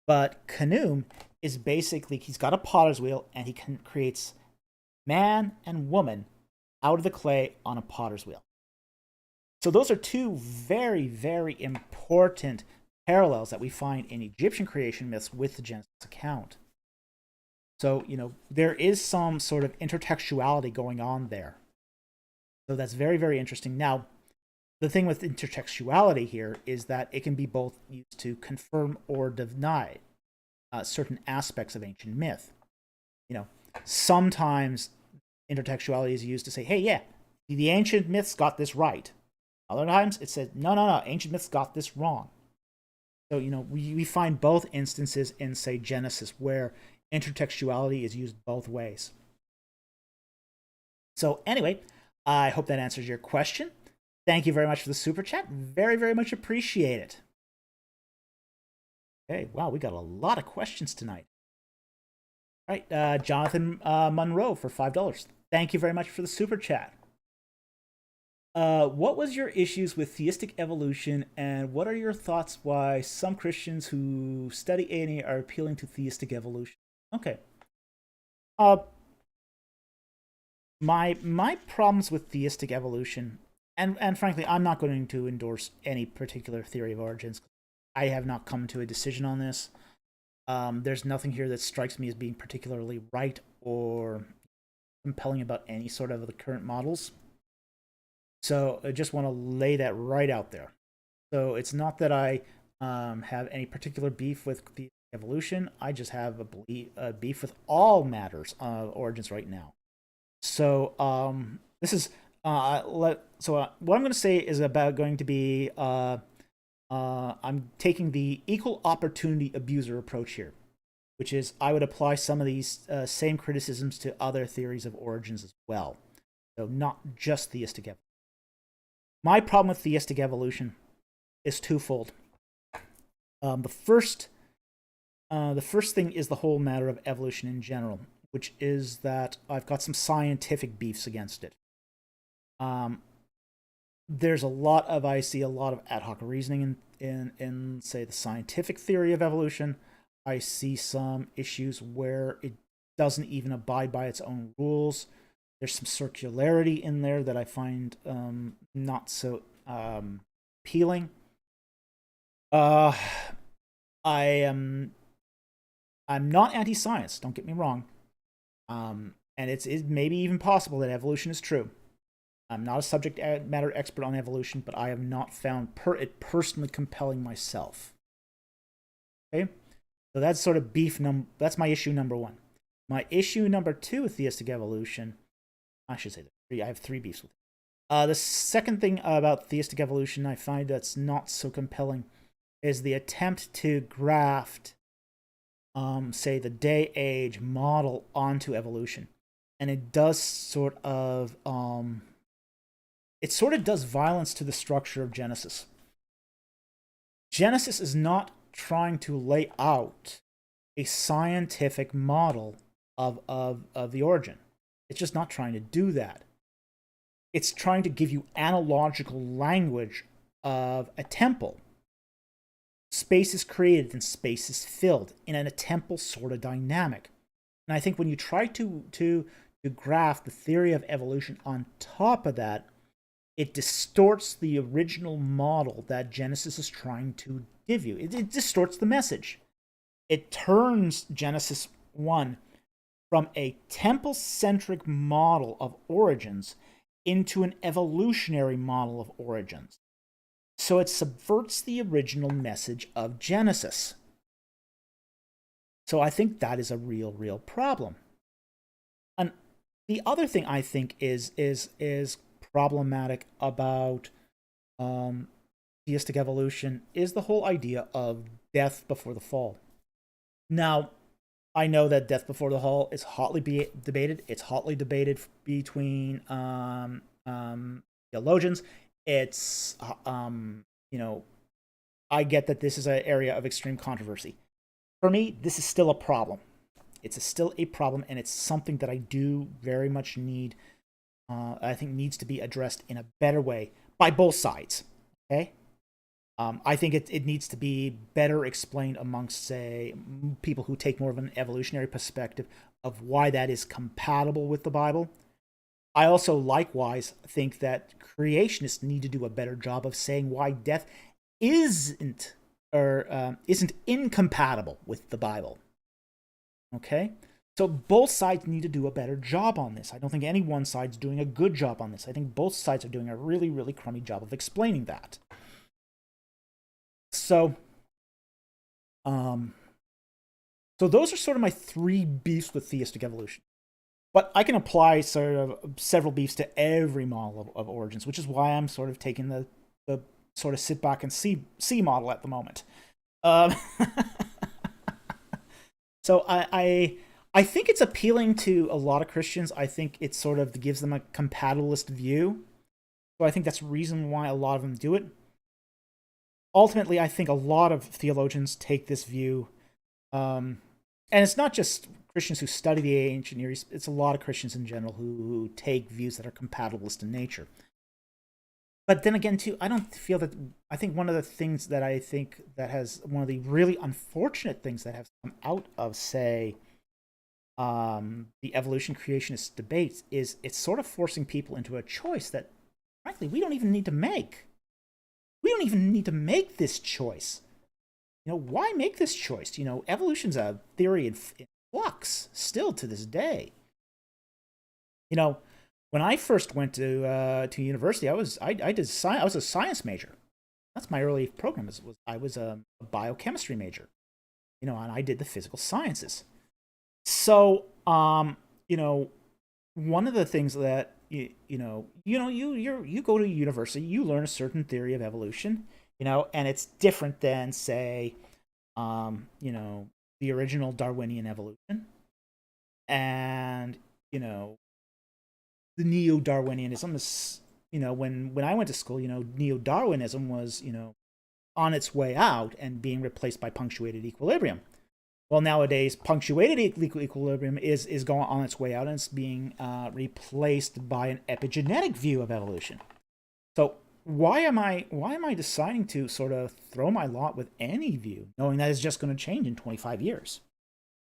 Speaker 1: But Khnum is basically, he's got a potter's wheel, and he creates man and woman out of the clay on a potter's wheel. So those are two very important parallels that we find in Egyptian creation myths with the Genesis account. So, there is some sort of intertextuality going on there. So that's very interesting. Now, the thing with intertextuality here is that it can be both used to confirm or deny certain aspects of ancient myth. Sometimes intertextuality is used to say, hey, yeah, the ancient myths got this right. Other times it says, no, ancient myths got this wrong. So, we find both instances in, say, Genesis where intertextuality is used both ways. So anyway, I hope that answers your question. Thank you very much for the super chat. Very, very much appreciate it. Okay, wow, we got a lot of questions tonight. All right, Jonathan Monroe for $5. Thank you very much for the super chat. What was your issues with theistic evolution, and what are your thoughts why some Christians who study A&E are appealing to theistic evolution? Okay. My problems with theistic evolution, and frankly, I'm not going to endorse any particular theory of origins. I have not come to a decision on this. There's nothing here that strikes me as being particularly right or compelling about any sort of the current models. So I just want to lay that right out there. So it's not that I have any particular beef with the evolution. I just have a beef with all matters of origins right now. So this is what I'm going to say is about going to be I'm taking the equal opportunity abuser approach here, which is I would apply some of these same criticisms to other theories of origins as well. So not just theistic evolution. My problem with theistic evolution is twofold. The first thing is the whole matter of evolution in general, which is that I've got some scientific beefs against it. There's I see a lot of ad hoc reasoning in say the scientific theory of evolution. I see some issues where it doesn't even abide by its own rules. There's some circularity in there that I find not so appealing. I'm not anti-science, don't get me wrong. And it's maybe even possible that evolution is true. I'm not a subject matter expert on evolution, but I have not found it personally compelling myself. Okay, so that's sort of that's my issue number one. My issue number two with theistic evolution, I should say I have three beefs with it. The second thing about theistic evolution I find that's not so compelling is the attempt to graft, say, the day-age model onto evolution. And it does it sort of does violence to the structure of Genesis. Genesis is not trying to lay out a scientific model of the origin. It's just not trying to do that. It's trying to give you analogical language of a temple. Space is created and space is filled in a temple sort of dynamic. And I think when you try to graft the theory of evolution on top of that, it distorts the original model that Genesis is trying to give you. It distorts the message. It turns Genesis 1 from a temple-centric model of origins into an evolutionary model of origins. So it subverts the original message of Genesis. So I think that is a real problem. And the other thing I think is problematic about theistic evolution is the whole idea of death before the fall. Now, I know that death before the fall is hotly debated. It's hotly debated between theologians. It's I get that this is an area of extreme controversy. For me, this is still a problem. It's still a problem, and it's something that I do very much need. I think needs to be addressed in a better way by both sides. Okay. I think it needs to be better explained amongst, say, people who take more of an evolutionary perspective of why that is compatible with the Bible. I also likewise think that creationists need to do a better job of saying why death isn't incompatible with the Bible. Okay? So both sides need to do a better job on this. I don't think any one side's doing a good job on this. I think both sides are doing a really, really crummy job of explaining that. So, those are sort of my three beefs with theistic evolution. But I can apply sort of several beefs to every model of origins, which is why I'm sort of taking the sort of sit back and see model at the moment. So I I think it's appealing to a lot of Christians. I think it sort of gives them a compatibilist view. So I think that's the reason why a lot of them do it. Ultimately, I think a lot of theologians take this view. And it's not just Christians who study the ancient Near East, it's a lot of Christians in general who take views that are compatibilist in nature. But then again, too, I don't feel that. I think one of the things that I think that has one of the really unfortunate things that have come out of, say, the evolution creationist debates is it's sort of forcing people into a choice that, frankly, we don't even need to make. We don't even need to make this choice. Why make this choice? Evolution's a theory in flux still to this day. When I first went to university, I was a science major. That's my early program. I was a biochemistry major. And I did the physical sciences. So, one of the things that you go to university, you learn a certain theory of evolution, and it's different than, say, the original Darwinian evolution, and the neo-Darwinianism is, when I went to school, neo-Darwinism was, on its way out and being replaced by punctuated equilibrium. Well, nowadays, punctuated equilibrium is going on its way out, and it's being replaced by an epigenetic view of evolution. So why am I deciding to sort of throw my lot with any view, knowing that it's just going to change in 25 years?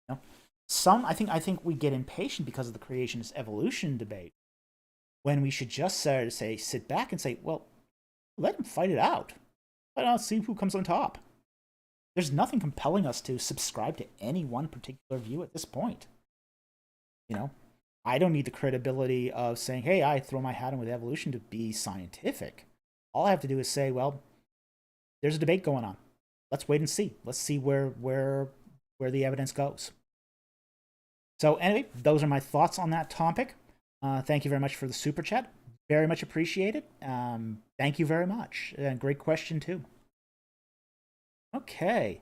Speaker 1: I think we get impatient because of the creationist evolution debate, when we should just sit back and say, well, let them fight it out. Let us see who comes on top. There's nothing compelling us to subscribe to any one particular view at this point. I don't need the credibility of saying, hey, I throw my hat in with evolution to be scientific. All I have to do is say, well, there's a debate going on. Let's wait and see. Let's see where the evidence goes. So anyway, those are my thoughts on that topic. Thank you very much for the super chat. Very much appreciated. Thank you very much. Great question too. Okay.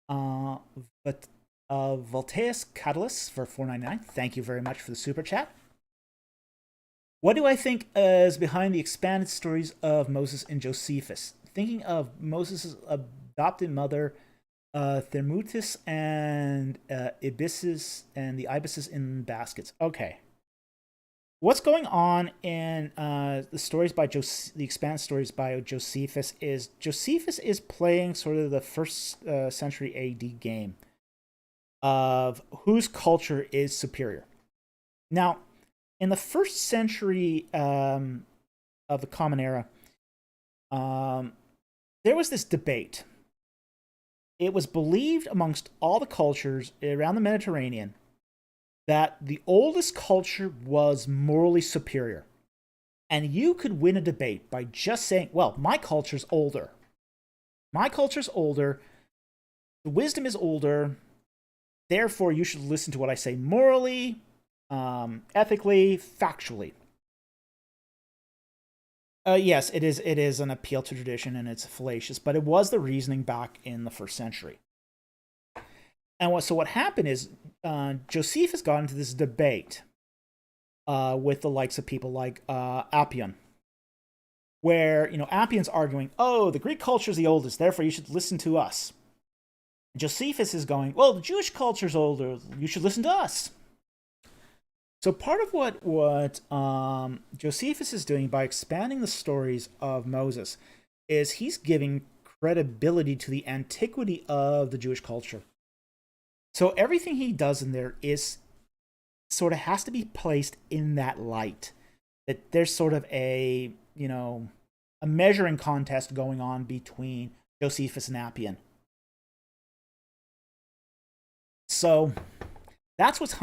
Speaker 1: But Voltaeus Catalyst for $4.99. Thank you very much for the super chat. What do I think is behind the expanded stories of Moses and Josephus? Thinking of Moses' adopted mother, Thermutis, and Ibises, and the ibises in baskets. Okay. What's going on in the stories by the expanded stories by Josephus is playing sort of the first century AD game of whose culture is superior. Now, in the first century of the Common Era, there was this debate. It was believed amongst all the cultures around the Mediterranean that the oldest culture was morally superior. And you could win a debate by just saying, well, my culture's older. My culture's older. The wisdom is older. Therefore, you should listen to what I say morally, ethically, factually. Yes, it is an appeal to tradition, and it's fallacious, but it was the reasoning back in the first century. And what happened is Josephus got into this debate with the likes of people like Appian, where Appian's arguing, oh, the Greek culture is the oldest, therefore you should listen to us. And Josephus is going, well, the Jewish culture is older, you should listen to us. So part of what Josephus is doing by expanding the stories of Moses is he's giving credibility to the antiquity of the Jewish culture. So everything he does in there is sort of has to be placed in that light. That there's sort of a measuring contest going on between Josephus and Appian. So that's what's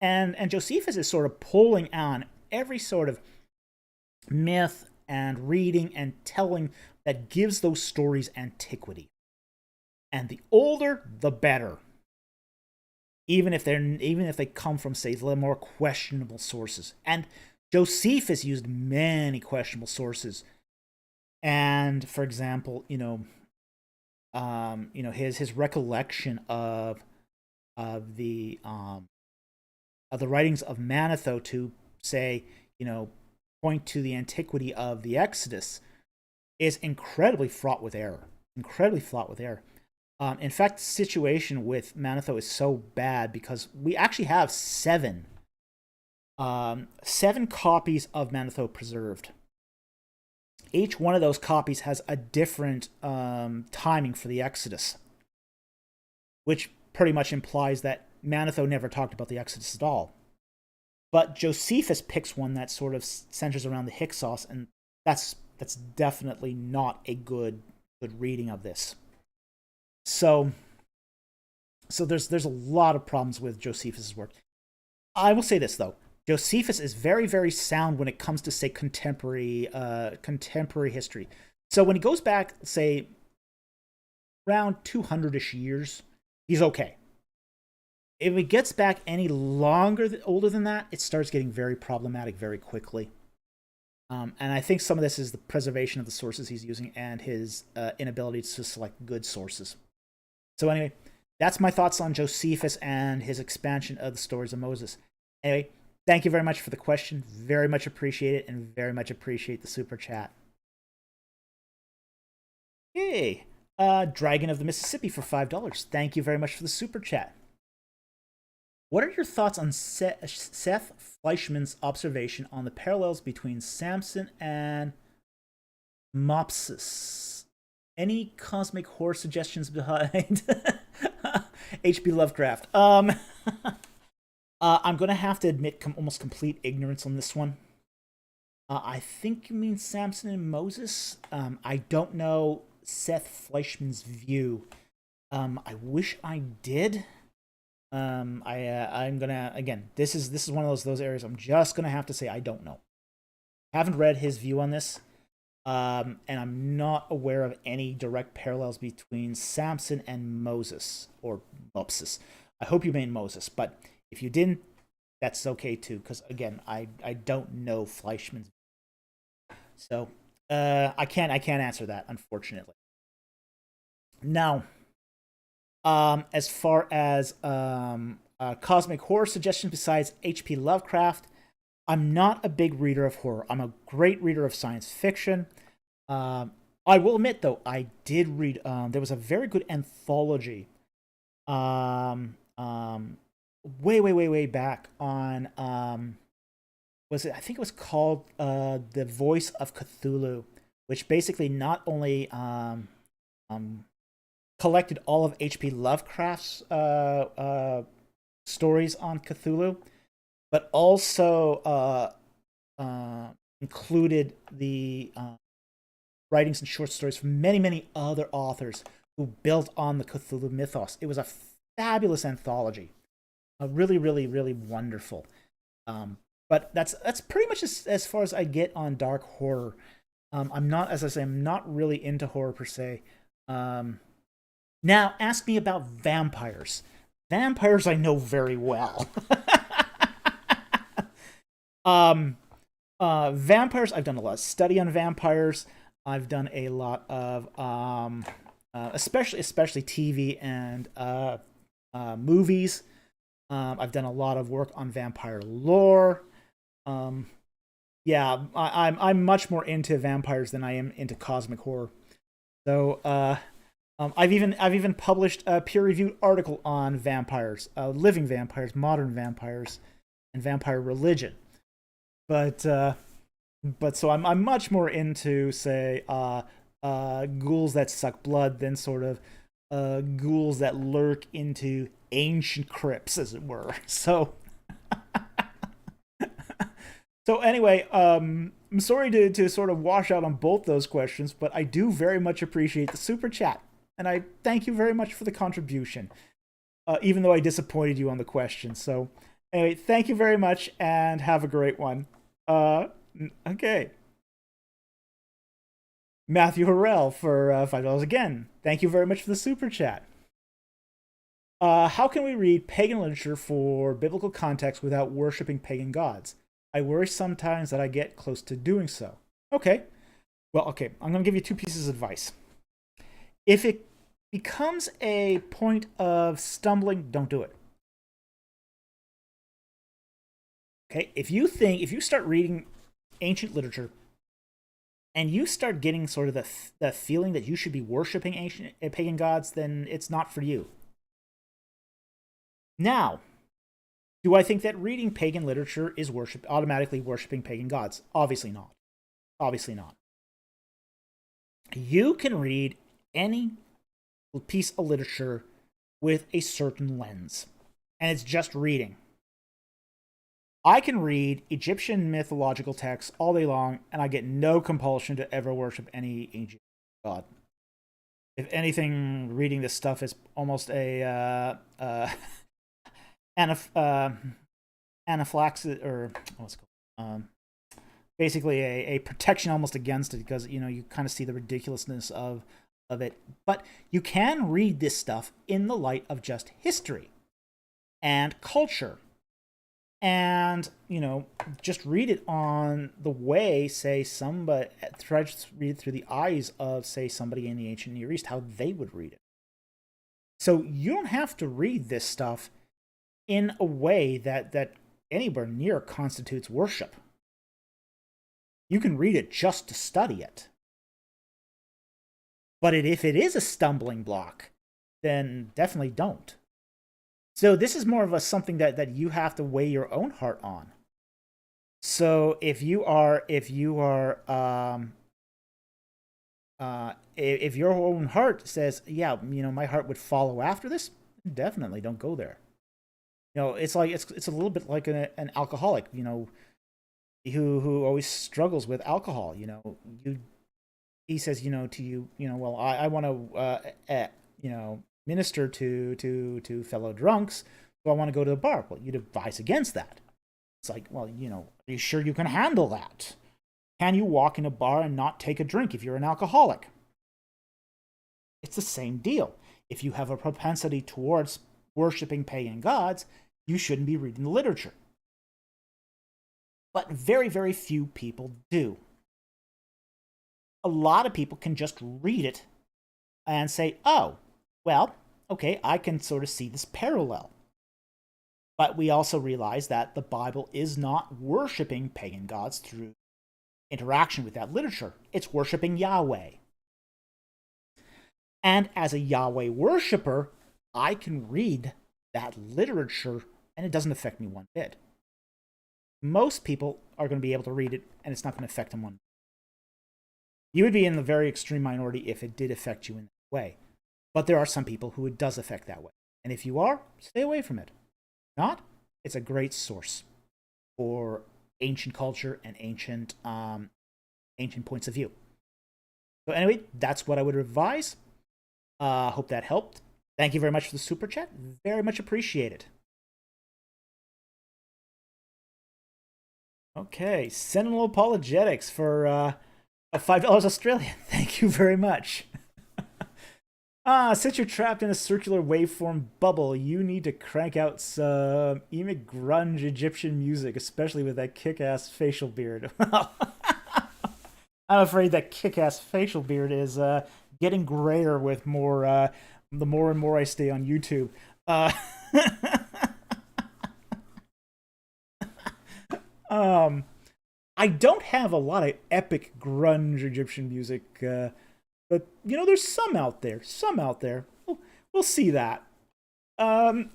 Speaker 1: and Josephus is sort of pulling on every sort of myth and reading and telling that gives those stories antiquity. And the older, the better. Even if they come from, say, the more questionable sources. And Josephus used many questionable sources. And for example, his recollection of of the writings of Manetho to say, point to the antiquity of the Exodus is incredibly fraught with error. Incredibly fraught with error. In fact, the situation with Manetho is so bad because we actually have seven copies of Manetho preserved. Each one of those copies has a different timing for the Exodus, which pretty much implies that Manetho never talked about the Exodus at all. But Josephus picks one that sort of centers around the Hyksos, and that's definitely not a good reading of this. So there's a lot of problems with Josephus's work. I will say this though. Josephus is very, very sound when it comes to, say, contemporary history. So when he goes back, say, around 200-ish years, he's okay. If he gets back any older than that, it starts getting very problematic very quickly. And I think some of this is the preservation of the sources he's using and his inability to select good sources. So anyway, that's my thoughts on Josephus and his expansion of the stories of Moses. Anyway, thank you very much for the question. Very much appreciate it, and very much appreciate the super chat. Yay! Dragon of the Mississippi for $5. Thank you very much for the super chat. What are your thoughts on Seth Fleischman's observation on the parallels between Samson and Mopsus? Any cosmic horror suggestions behind H.P. Lovecraft? I'm going to have to admit almost complete ignorance on this one. I think you mean Samson and Moses. I don't know Seth Fleischman's view. I wish I did. I'm gonna, again, this is one of those areas I'm just gonna have to say I don't know. Haven't read his view on this, and I'm not aware of any direct parallels between Samson and Moses or Mopsus. I hope you mean Moses, but if you didn't, that's okay too, because again, I don't know Fleischman's view. So I can't answer that, unfortunately. Now, as far as cosmic horror suggestions besides H.P. Lovecraft, I'm not a big reader of horror. I'm a great reader of science fiction. I will admit, though, I did read, there was a very good anthology way back on, I think it was called The Voice of Cthulhu, which basically not only collected all of H.P. Lovecraft's stories on Cthulhu, but also included the writings and short stories from many other authors who built on the Cthulhu mythos. It was a fabulous anthology, really wonderful. But that's pretty much as far as I get on dark horror. I'm not, as I say, I'm not really into horror per se. Now, ask me about vampires. Vampires I know very well. Vampires, I've done a lot of study on vampires. I've done a lot of, especially TV and movies. I've done a lot of work on vampire lore. Yeah, I'm much more into vampires than I am into cosmic horror. So, I've even published a peer-reviewed article on vampires, living vampires, modern vampires, and vampire religion. But so I'm much more into, say, ghouls that suck blood than sort of ghouls that lurk into ancient crypts, as it were. So anyway, I'm sorry to sort of wash out on both those questions, but I do very much appreciate the super chat. And I thank you very much for the contribution, even though I disappointed you on the question. So anyway, thank you very much and have a great one. Okay. Matthew Harrell for $5 again. Thank you very much for the super chat. How can we read pagan literature for biblical context without worshiping pagan gods? I worry sometimes that I get close to doing so. Okay. Well, okay. I'm going to give you two pieces of advice. If it becomes a point of stumbling, don't do it. Okay, if you start reading ancient literature and you start getting sort of the feeling that you should be worshiping ancient pagan gods, then it's not for you. Now, do I think that reading pagan literature is automatically worshiping pagan gods? Obviously not. Obviously not. You can read any piece of literature with a certain lens, and it's just reading. I can read Egyptian mythological texts all day long, and I get no compulsion to ever worship any ancient god. If anything, reading this stuff is almost a anaphylaxis, or what's it called? Basically a protection almost against it, because you kind of see the ridiculousness of it. But you can read this stuff in the light of just history and culture, and just read it on the way, say, somebody try to read it through the eyes of, say, somebody in the ancient Near East, how they would read it. So you don't have to read this stuff in a way that anywhere near constitutes worship. You can read it just to study it. But if it is a stumbling block, then definitely don't. So this is more of something that you have to weigh your own heart on. So if your own heart says, yeah, my heart would follow after this, definitely don't go there. It's like it's a little bit like an alcoholic, who always struggles with alcohol. He says, to you, well, I want to, minister to fellow drunks, so I want to go to the bar. Well, you'd advise against that. It's like, well, are you sure you can handle that? Can you walk in a bar and not take a drink if you're an alcoholic? It's the same deal. If you have a propensity towards worshiping pagan gods, you shouldn't be reading the literature. But very, very few people do. A lot of people can just read it and say, oh, well, okay, I can sort of see this parallel. But we also realize that the Bible is not worshiping pagan gods through interaction with that literature. It's worshiping Yahweh. And as a Yahweh worshiper, I can read that literature and it doesn't affect me one bit. Most people are going to be able to read it and it's not going to affect them one bit. You would be in the very extreme minority if it did affect you in that way. But there are some people who it does affect that way. And if you are, stay away from it. If not, it's a great source for ancient culture and ancient points of view. So anyway, that's what I would advise. Hope that helped. Thank you very much for the super chat. Very much appreciated. Okay, Sentinel Apologetics for $5 Australian. Thank you very much. Since you're trapped in a circular waveform bubble, you need to crank out some emic grunge Egyptian music, especially with that kick-ass facial beard. I'm afraid that kick-ass facial beard is getting grayer with the more and more I stay on YouTube. I don't have a lot of epic grunge Egyptian music, but there's some out there. We'll see that. I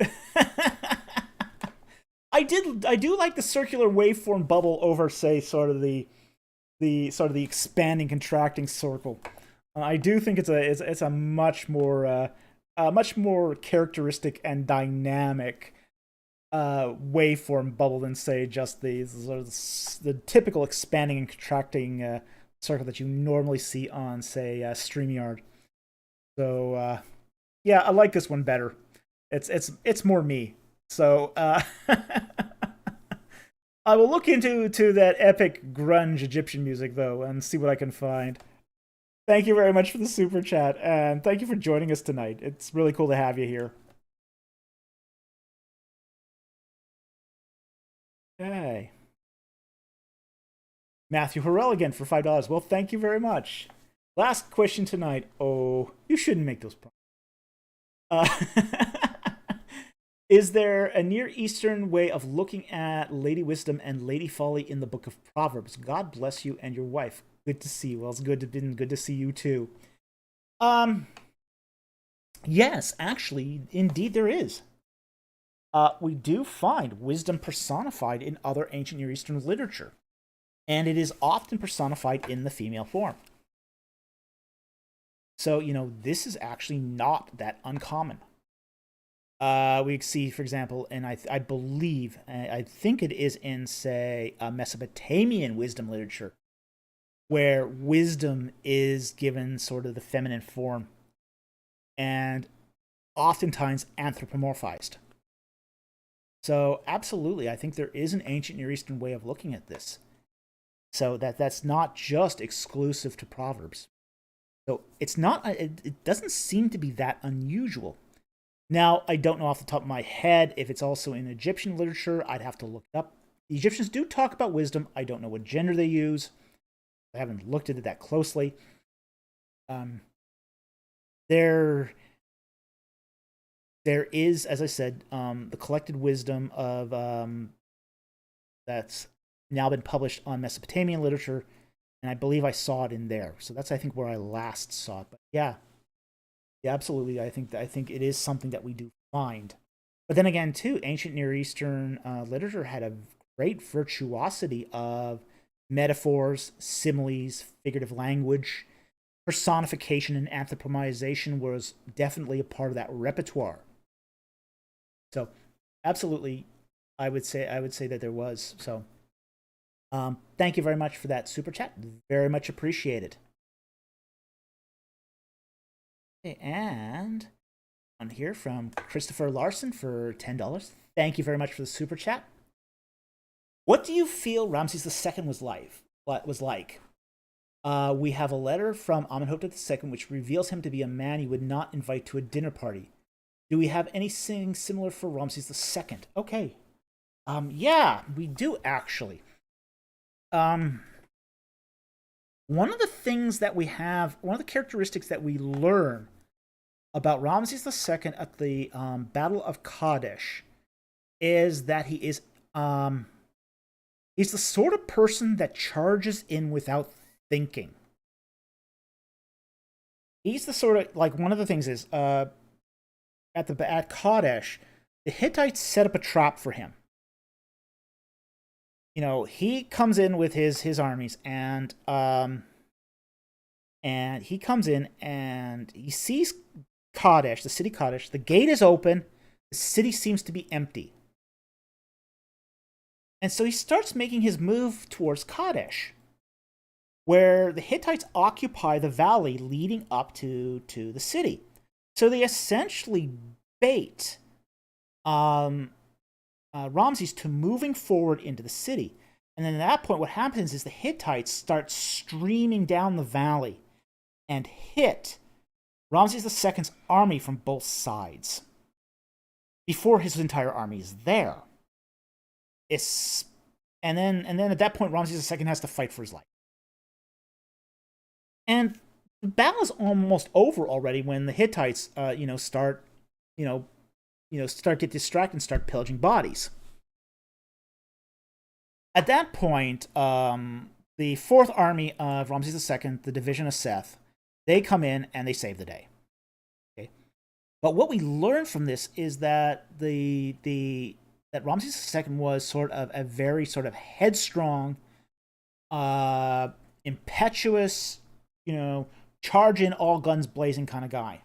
Speaker 1: do like the circular waveform bubble over, say, sort of the expanding, contracting circle. I do think it's a much more characteristic and dynamic waveform bubble than, say, just the typical expanding and contracting circle that you normally see on, say, StreamYard. So yeah, I like this one better. It's more me. So I will look into that epic grunge Egyptian music though and see what I can find. Thank you very much for the super chat, and thank you for joining us tonight. It's really cool to have you here. Okay. Matthew Harrell again for $5. Well, thank you very much. Last question tonight. Oh, you shouldn't make those promises. Is there a Near Eastern way of looking at Lady Wisdom and Lady Folly in the Book of Proverbs? God bless you and your wife. Good to see you. Well, it's good to see you too. Um, yes, actually, indeed there is. We do find wisdom personified in other ancient Near Eastern literature, and it is often personified in the female form. So, this is actually not that uncommon. We see, for example, and I believe, I think it is in, say, Mesopotamian wisdom literature, where wisdom is given sort of the feminine form and oftentimes anthropomorphized. So, absolutely, I think there is an ancient Near Eastern way of looking at this. So that's not just exclusive to Proverbs. So it's not. It doesn't seem to be that unusual. Now, I don't know off the top of my head if it's also in Egyptian literature. I'd have to look it up. The Egyptians do talk about wisdom. I don't know what gender they use. I haven't looked at it that closely. There is, as I said, the collected wisdom of that's now been published on Mesopotamian literature, and I believe I saw it in there. So that's, I think, where I last saw it. But yeah, absolutely. I think it is something that we do find. But then again, too, ancient Near Eastern literature had a great virtuosity of metaphors, similes, figurative language. Personification and anthropomization was definitely a part of that repertoire. So, absolutely, I would say that there was. So, thank you very much for that super chat. Very much appreciated. Okay, and on here from Christopher Larson for $10. Thank you very much for the super chat. What do you feel Ramses II was like? We have a letter from Amenhotep II which reveals him to be a man you would not invite to a dinner party. Do we have anything similar for Ramses II? Okay. Yeah, we do actually. One of the things that we have, one of the characteristics that we learn about Ramses II at the Battle of Kadesh is that he's the sort of person that charges in without thinking. He's the sort of, like, one of the things is at Kadesh, the Hittites set up a trap for him. He comes in with his armies, and he comes in and he sees Kadesh, the city Kadesh. The gate is open. The city seems to be empty. And so he starts making his move towards Kadesh, where the Hittites occupy the valley leading up to the city. So they essentially bait Ramses to moving forward into the city. And then at that point, what happens is the Hittites start streaming down the valley and hit Ramses II's army from both sides before his entire army is there. And then at that point, Ramses II has to fight for his life. And the battle is almost over already when the Hittites, start get distracted and start pillaging bodies. At that point, the fourth army of Ramses II, the division of Seth, they come in and they save the day. Okay, but what we learn from this is that that Ramses II was sort of a very sort of headstrong, impetuous, charge in all guns blazing kind of guy.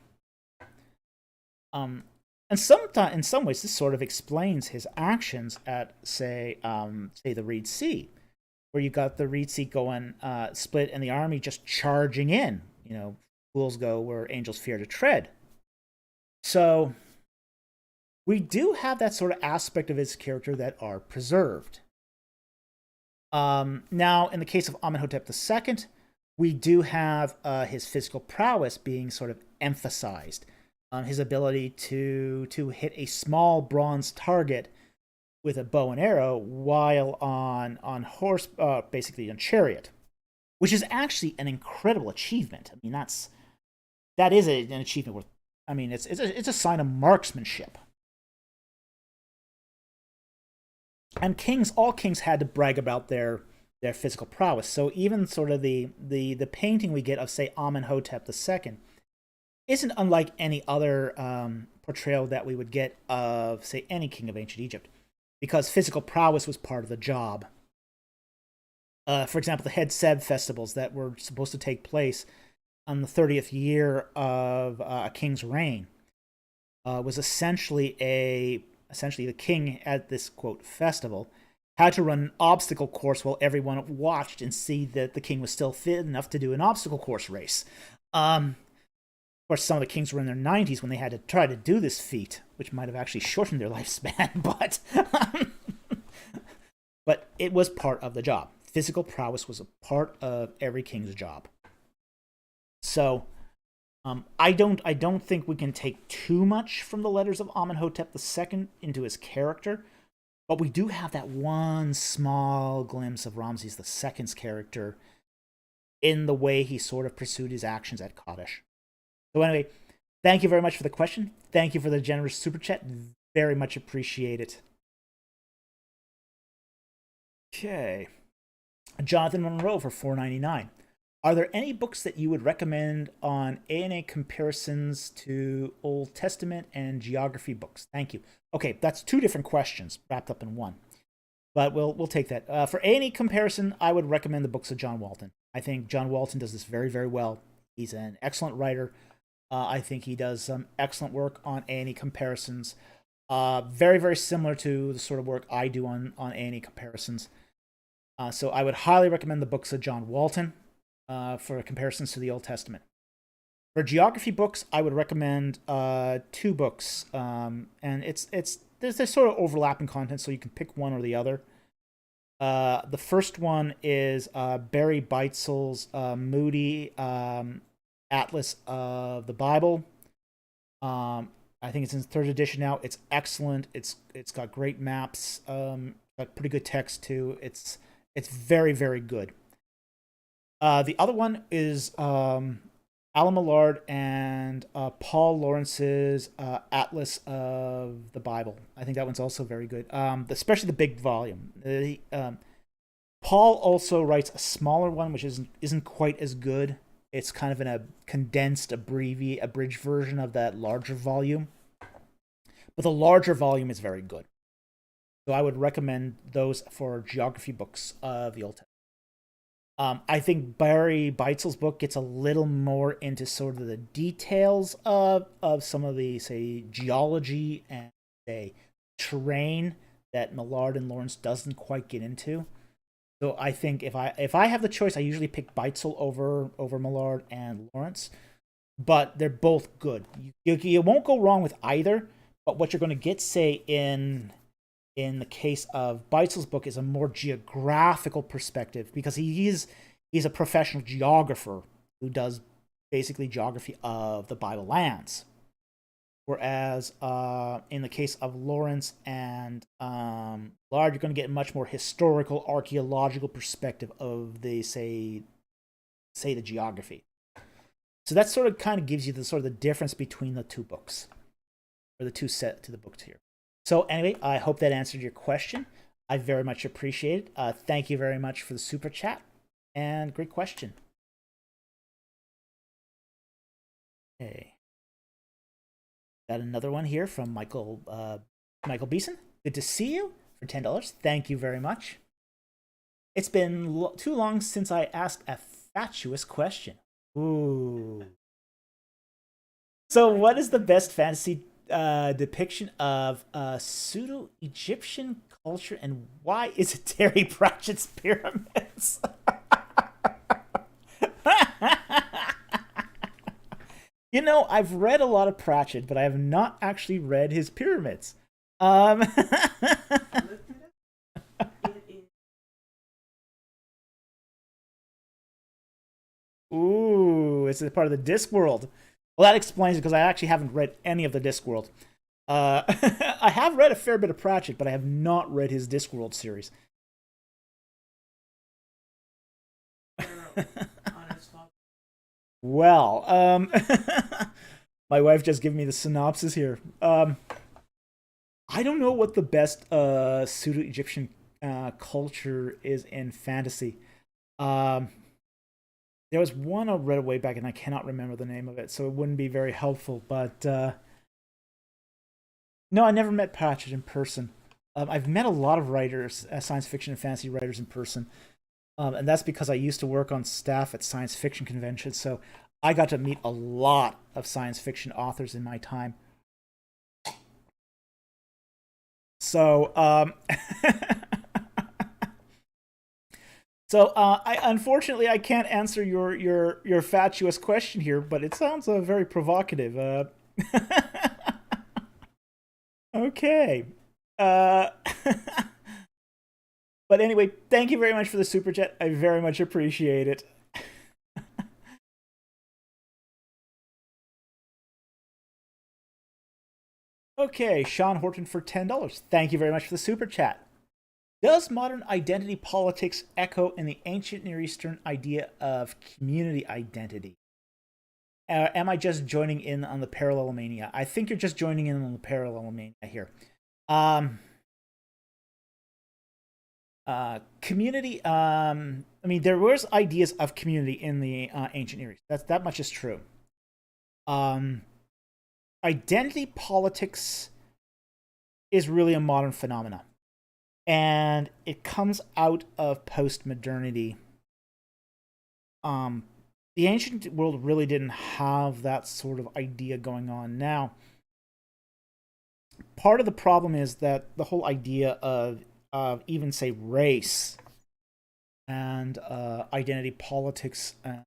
Speaker 1: And in some ways, this sort of explains his actions at, say the Reed Sea, where you got the Reed Sea going split and the army just charging in. Fools go where angels fear to tread. So we do have that sort of aspect of his character that are preserved. Now, in the case of Amenhotep II, we do have his physical prowess being sort of emphasized. His ability to hit a small bronze target with a bow and arrow while on horse, basically on chariot, which is actually an incredible achievement. I mean, that is an achievement worth. I mean, it's a sign of marksmanship. And all kings had to brag about their physical prowess. So even sort of the painting we get of, say, Amenhotep II isn't unlike any other portrayal that we would get of, say, any king of ancient Egypt, because physical prowess was part of the job. For example, the Het Seb festivals that were supposed to take place on the 30th year of a king's reign was essentially the king at this, quote, festival had to run an obstacle course while everyone watched and see that the king was still fit enough to do an obstacle course race. Of course, some of the kings were in their 90s when they had to try to do this feat, which might have actually shortened their lifespan, but it was part of the job. Physical prowess was a part of every king's job. So I don't think we can take too much from the letters of Amenhotep II into his character, but we do have that one small glimpse of Ramses II's character in the way he sort of pursued his actions at Kadesh. So anyway, thank you very much for the question. Thank you for the generous super chat. Very much appreciate it. Okay. Jonathan Monroe for $4.99. Are there any books that you would recommend on ANA comparisons to Old Testament and geography books? Thank you. Okay, that's two different questions wrapped up in one, but we'll take that. For ANA comparison, I would recommend the books of John Walton. I think John Walton does this very, very well. He's an excellent writer. I think he does some excellent work on ANA comparisons. Very, very similar to the sort of work I do on ANA comparisons. So I would highly recommend the books of John Walton for comparisons to the Old Testament. For geography books, I would recommend two books, and there's sort of overlapping content, so you can pick one or the other. The first one is Barry Beitzel's Moody Atlas of the Bible. I think it's in third edition now. It's excellent. It's got great maps. Got pretty good text too. It's very, very good. The other one is Alan Millard and Paul Lawrence's Atlas of the Bible. I think that one's also very good, especially the big volume. Paul also writes a smaller one, which isn't quite as good. It's kind of in a condensed, abridged version of that larger volume. But the larger volume is very good. So I would recommend those for geography books of the Old Testament. I think Barry Beitzel's book gets a little more into sort of the details of some of the, say, geology and, say, terrain that Millard and Lawrence doesn't quite get into. So I think if I have the choice, I usually pick Beitzel over Millard and Lawrence. But they're both good. You won't go wrong with either. But what you're going to get, say, in the case of Beitzel's book is a more geographical perspective, because he's a professional geographer who does basically geography of the Bible lands. Whereas in the case of Lawrence and Lard, you're going to get a much more historical, archaeological perspective of the, say the geography. So that sort of kind of gives you the sort of the difference between the two books, or the two set to the books here. So anyway, I hope that answered your question. I very much appreciate it. Thank you very much for the super chat, and great question. Okay. Got another one here from Michael Beeson. Good to see you for $10. Thank you very much. It's been too long since I asked a fatuous question. Ooh. So what is the best fantasy depiction of pseudo-Egyptian culture, and why is it Terry Pratchett's pyramids? You know, I've read a lot of Pratchett, but I have not actually read his pyramids. Ooh, it's a part of the Discworld. Well, that explains it, because I actually haven't read any of the Discworld. I have read a fair bit of Pratchett, but I have not read his Discworld series. Well, my wife just gave me the synopsis here. I don't know what the best pseudo-Egyptian culture is in fantasy. Um, there was one I read way back, and I cannot remember the name of it, so it wouldn't be very helpful. But no, I never met Patchett in person. I've met a lot of writers, science fiction and fantasy writers in person, and that's because I used to work on staff at science fiction conventions. So I got to meet a lot of science fiction authors in my time. So, I unfortunately I can't answer your fatuous question here, but it sounds very provocative. Okay. Uh, but anyway, thank you very much for the super chat. I very much appreciate it. Okay, Sean Horton for $10. Thank you very much for the super chat. Does modern identity politics echo in the ancient Near Eastern idea of community identity? Am I just joining in on the parallel mania? I think you're just joining in on the parallel mania here. Community. I mean, there was ideas of community in the ancient Near East. That much is true. Identity politics is really a modern phenomenon, and it comes out of post-modernity. The ancient world really didn't have that sort of idea going on. Now, part of the problem is that the whole idea of even say race and identity politics and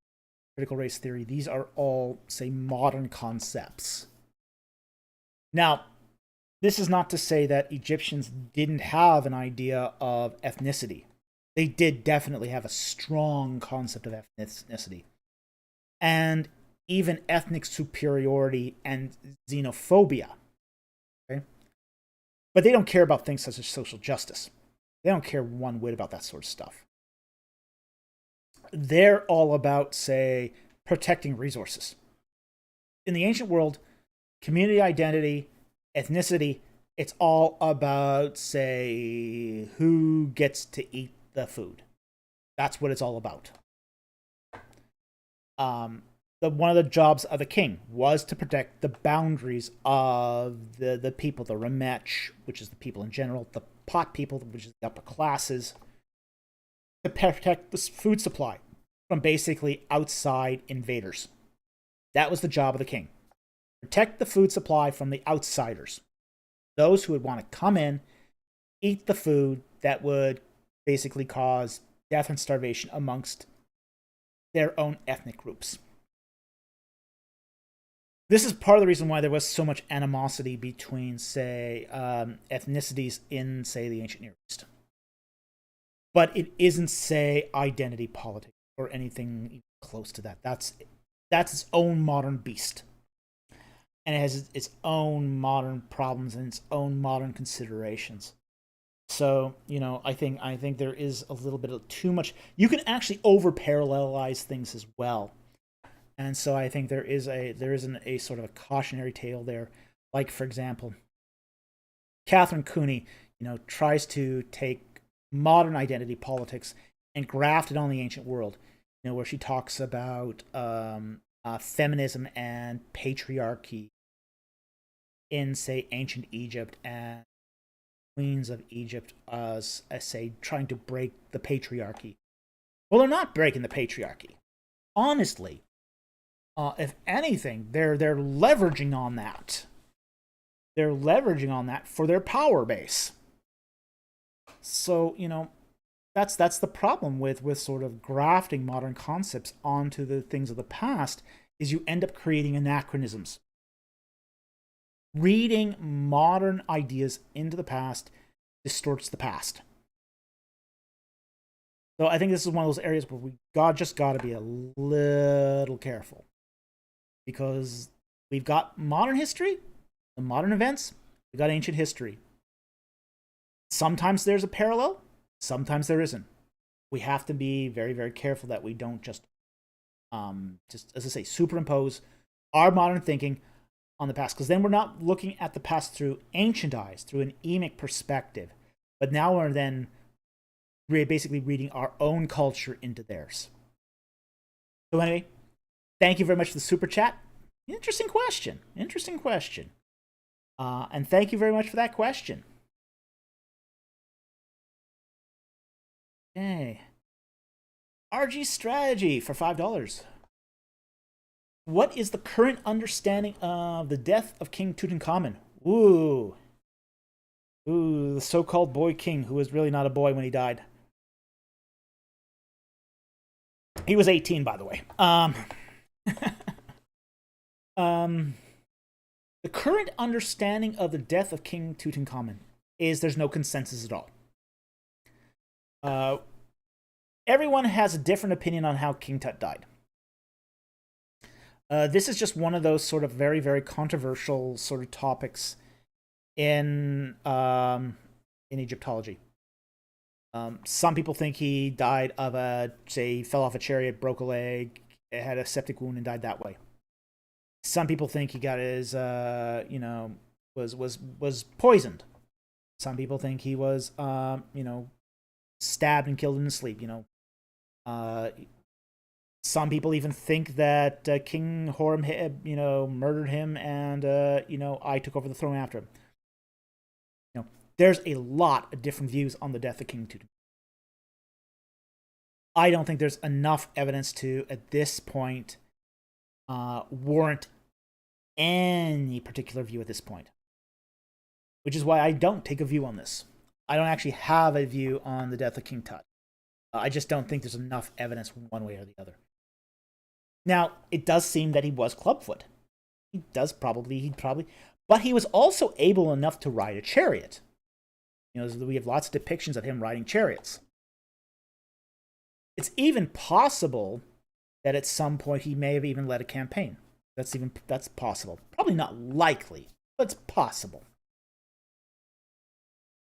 Speaker 1: critical race theory, these are all say modern concepts. Now, this is not to say that Egyptians didn't have an idea of ethnicity. They did definitely have a strong concept of ethnicity. And even ethnic superiority and xenophobia. Okay? But they don't care about things such as social justice. They don't care one whit about that sort of stuff. They're all about, say, protecting resources. In the ancient world, community identity, ethnicity, it's all about, say, who gets to eat the food. That's what it's all about. One of the jobs of the king was to protect the boundaries of the people, the Ramech, which is the people in general, the pot people, which is the upper classes, to protect the food supply from basically outside invaders. That was the job of the king. Protect the food supply from the outsiders. Those who would want to come in, eat the food that would basically cause death and starvation amongst their own ethnic groups. This is part of the reason why there was so much animosity between, say, ethnicities in, say, the ancient Near East. But it isn't, say, identity politics or anything close to that. That's its own modern beast. And it has its own modern problems and its own modern considerations. So, I think there is a little bit of too much. You can actually over parallelize things as well. And so I think there is a sort of a cautionary tale there. Like, for example, Catherine Cooney, tries to take modern identity politics and graft it on the ancient world, where she talks about feminism and patriarchy in, say, ancient Egypt, and queens of Egypt as say, trying to break the patriarchy. Well, they're not breaking the patriarchy. Honestly, if anything, they're leveraging on that. They're leveraging on that for their power base. So, that's the problem with sort of grafting modern concepts onto the things of the past, is you end up creating anachronisms. Reading modern ideas into the past distorts the past. So I think this is one of those areas where we just got to be a little careful, because we've got modern history, the modern events, we've got ancient history. Sometimes there's a parallel, sometimes there isn't. We have to be very, very careful that we don't just as I say, superimpose our modern thinking on the past, because then we're not looking at the past through ancient eyes, through an emic perspective, but now we're then basically reading our own culture into theirs. So anyway, thank you very much for the super chat. Interesting question. And thank you very much for that question. Okay. RG Strategy for $5. What is the current understanding of the death of King Tutankhamun? Ooh, the so-called boy king who was really not a boy when he died. He was 18, by the way. The current understanding of the death of King Tutankhamun is there's no consensus at all. Everyone has a different opinion on how King Tut died. This is just one of those sort of very, very controversial sort of topics in Egyptology. Some people think he died of he fell off a chariot, broke a leg, had a septic wound, and died that way. Some people think he got his, was poisoned. Some people think he was, stabbed and killed in his sleep. Some people even think that King Horem, murdered him, and I took over the throne after him. There's a lot of different views on the death of King Tutankhamun. I don't think there's enough evidence to, at this point, warrant any particular view at this point. Which is why I don't take a view on this. I don't actually have a view on the death of King Tut. I just don't think there's enough evidence one way or the other. Now, it does seem that he was clubfoot. He'd probably, but he was also able enough to ride a chariot. We have lots of depictions of him riding chariots. It's even possible that at some point he may have even led a campaign. That's possible. Probably not likely, but it's possible.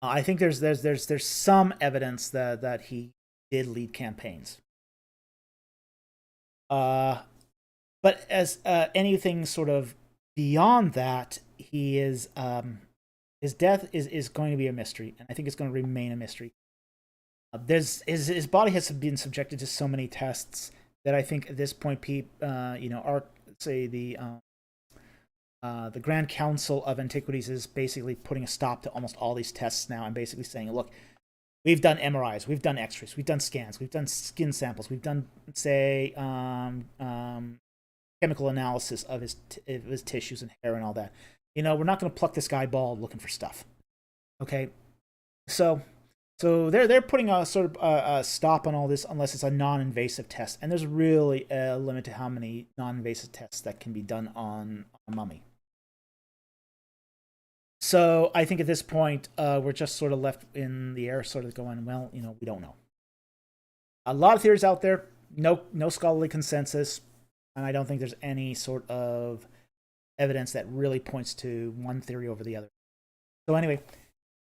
Speaker 1: I think there's some evidence that he did lead campaigns. But as anything sort of beyond that, he is his death is going to be a mystery, and I think it's going to remain a mystery. His body has been subjected to so many tests that I think at this point, the Grand Council of Antiquities is basically putting a stop to almost all these tests now, and basically saying, look, we've done MRIs, we've done X-rays, we've done scans, we've done skin samples, we've done, chemical analysis of his tissues and hair and all that. We're not going to pluck this guy bald looking for stuff. Okay, so they're putting a sort of a stop on all this unless it's a non-invasive test, and there's really a limit to how many non-invasive tests that can be done on a mummy. So I think at this point we're just sort of left in the air, sort of going, well, we don't know. A lot of theories out there, no scholarly consensus, and I don't think there's any sort of evidence that really points to one theory over the other. So anyway,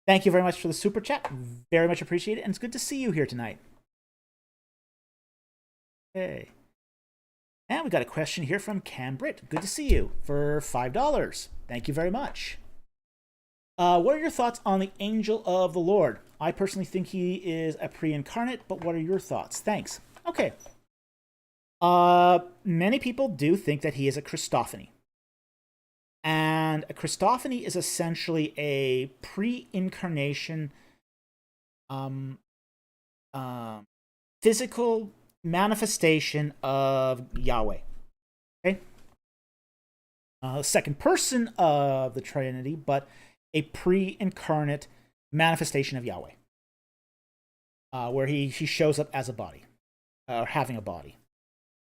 Speaker 1: thank you very much for the super chat. Very much appreciated, and it's good to see you here tonight. Okay. And we got a question here from Cam Britt. Good to see you for $5. Thank you very much. What are your thoughts on the Angel of the Lord? I personally think he is a pre-incarnate, but what are your thoughts? Thanks. Okay. Many people do think that he is a Christophany. And a Christophany is essentially a pre-incarnation physical manifestation of Yahweh. Okay? Second person of the Trinity, but a pre-incarnate manifestation of Yahweh. Where he shows up as a body, or having a body.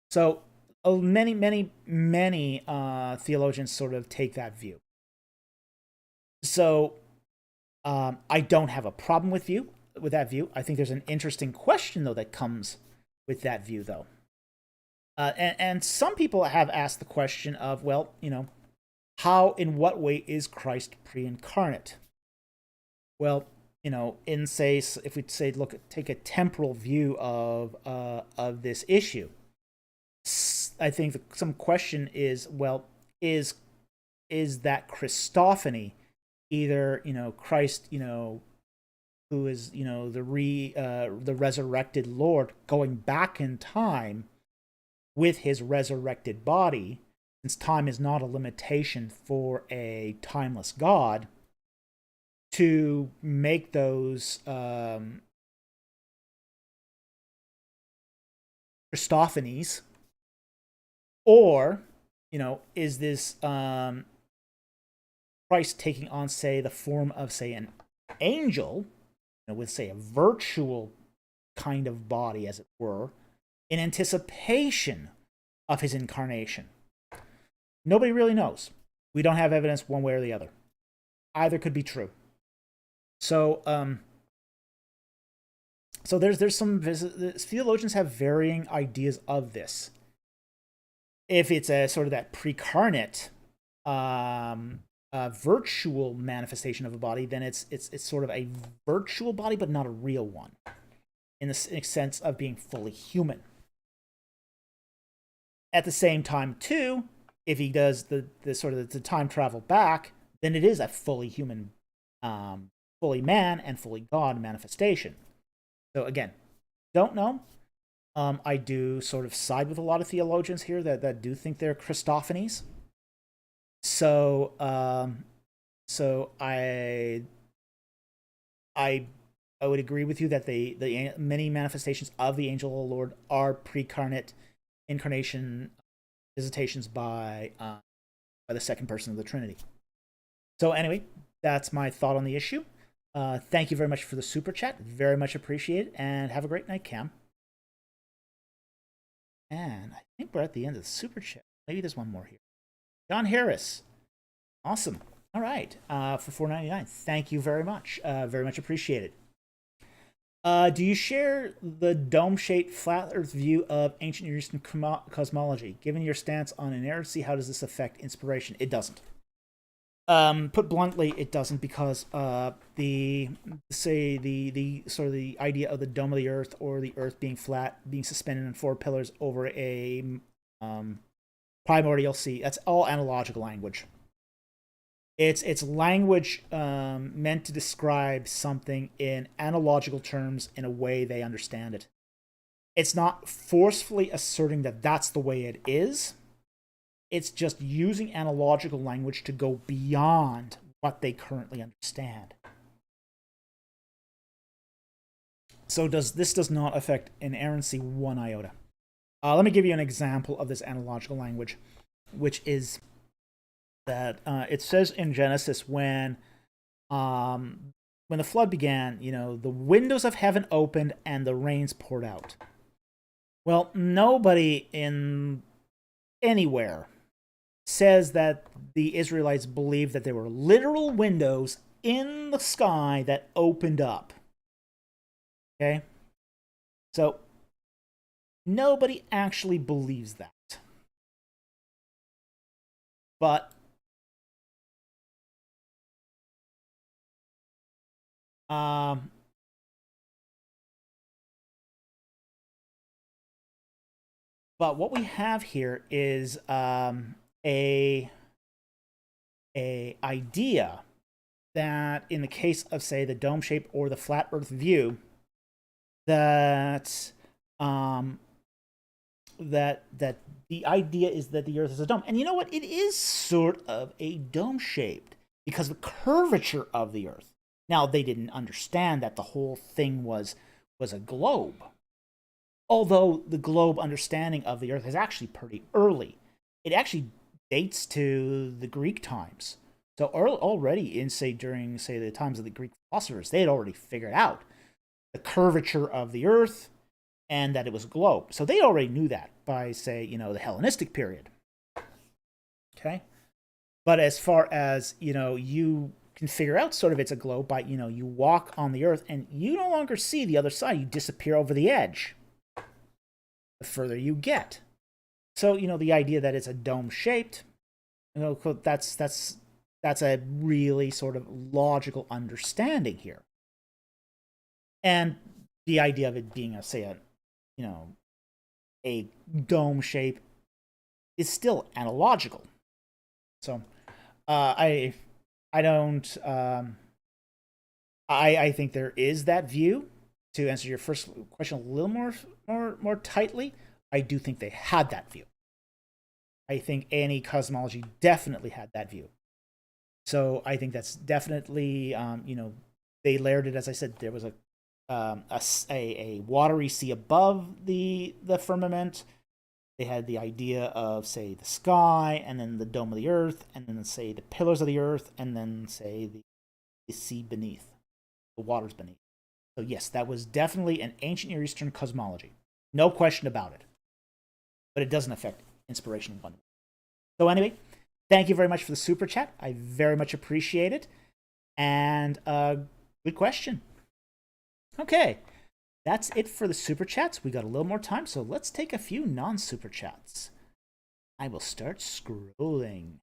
Speaker 1: So many theologians sort of take that view. So I don't have a problem with that view. I think there's an interesting question though that comes with that view though. And some people have asked the question of, well, how, in what way is Christ pre-incarnate? Well, if we say, take a temporal view of this issue, I think some question is, well, is is that Christophany, either Christ, who is the resurrected Lord going back in time with his resurrected body, since time is not a limitation for a timeless God, to make those Christophanies, or is this Christ taking on, say, the form of, say, an angel, with, say, a virtual kind of body, as it were, in anticipation of his incarnation? Nobody really knows. We don't have evidence one way or the other. Either could be true. So, there's some theologians have varying ideas of this. If it's a sort of that precarnate, virtual manifestation of a body, then it's sort of a virtual body, but not a real one, in the sense of being fully human. At the same time, too, if he does the sort of the time travel back, then it is a fully human, fully man and fully God manifestation. So again, don't know. I do sort of side with a lot of theologians here that do think they're Christophanies. So I would agree with you that the many manifestations of the angel of the Lord are precarnate incarnation visitations by the second person of the Trinity. So anyway, that's my thought on the issue. Thank you very much for the super chat. Very much appreciated, and have a great night, Cam. And I think we're at the end of the super chat. Maybe there's one more here. John Harris. Awesome. All right. For $4.99. Thank you very much. Very much appreciated. Do you share the dome-shaped flat Earth view of ancient Near Eastern cosmology? Given your stance on inerrancy, how does this affect inspiration? It doesn't. Put bluntly, it doesn't, because the sort of the idea of the dome of the Earth, or the Earth being flat, being suspended on four pillars over a primordial sea, that's all analogical language. It's language meant to describe something in analogical terms in a way they understand it. It's not forcefully asserting that that's the way it is. It's just using analogical language to go beyond what they currently understand. So this does not affect inerrancy one iota. Let me give you an example of this analogical language, which is that it says in Genesis when the flood began, the windows of heaven opened and the rains poured out. Well, nobody in anywhere says that the Israelites believed that there were literal windows in the sky that opened up. Okay? So, nobody actually believes that. But what we have here is a idea that, in the case of, say, the dome shape or the flat Earth view, that the idea is that the Earth is a dome. And you know what? It is sort of a dome shaped because of the curvature of the Earth. Now, they didn't understand that the whole thing was a globe. Although the globe understanding of the Earth is actually pretty early. It actually dates to the Greek times. So already during the times of the Greek philosophers, they had already figured out the curvature of the Earth and that it was a globe. So they already knew that by, say, the Hellenistic period. Okay? But as far as, you can figure out sort of it's a globe by, you walk on the Earth and you no longer see the other side. You disappear over the edge the further you get. So, the idea that it's a dome-shaped, that's a really sort of logical understanding here. And the idea of it being a dome shape is still analogical. So, I don't. I think there is that view. To answer your first question a little more tightly, I do think they had that view. I think A&E cosmology definitely had that view. So I think that's definitely, they layered it. As I said, there was a watery sea above the firmament. They had the idea of, say, the sky, and then the dome of the earth, and then, say, the pillars of the earth, and then, say, the sea beneath, the waters beneath. So yes, that was definitely an ancient Near Eastern cosmology. No question about it. But it doesn't affect inspiration one way. So anyway, thank you very much for the super chat. I very much appreciate it. And good question. Okay, that's it for the super chats. We got a little more time, so let's take a few non-super chats. I will start scrolling.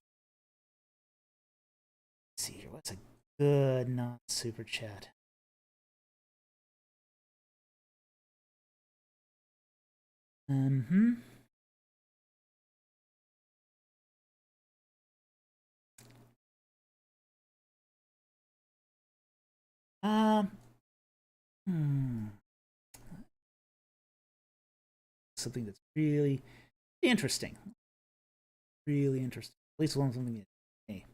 Speaker 1: Let's see here, what's a good non-super chat? Um, Something that's really interesting. Really interesting. At least one something me.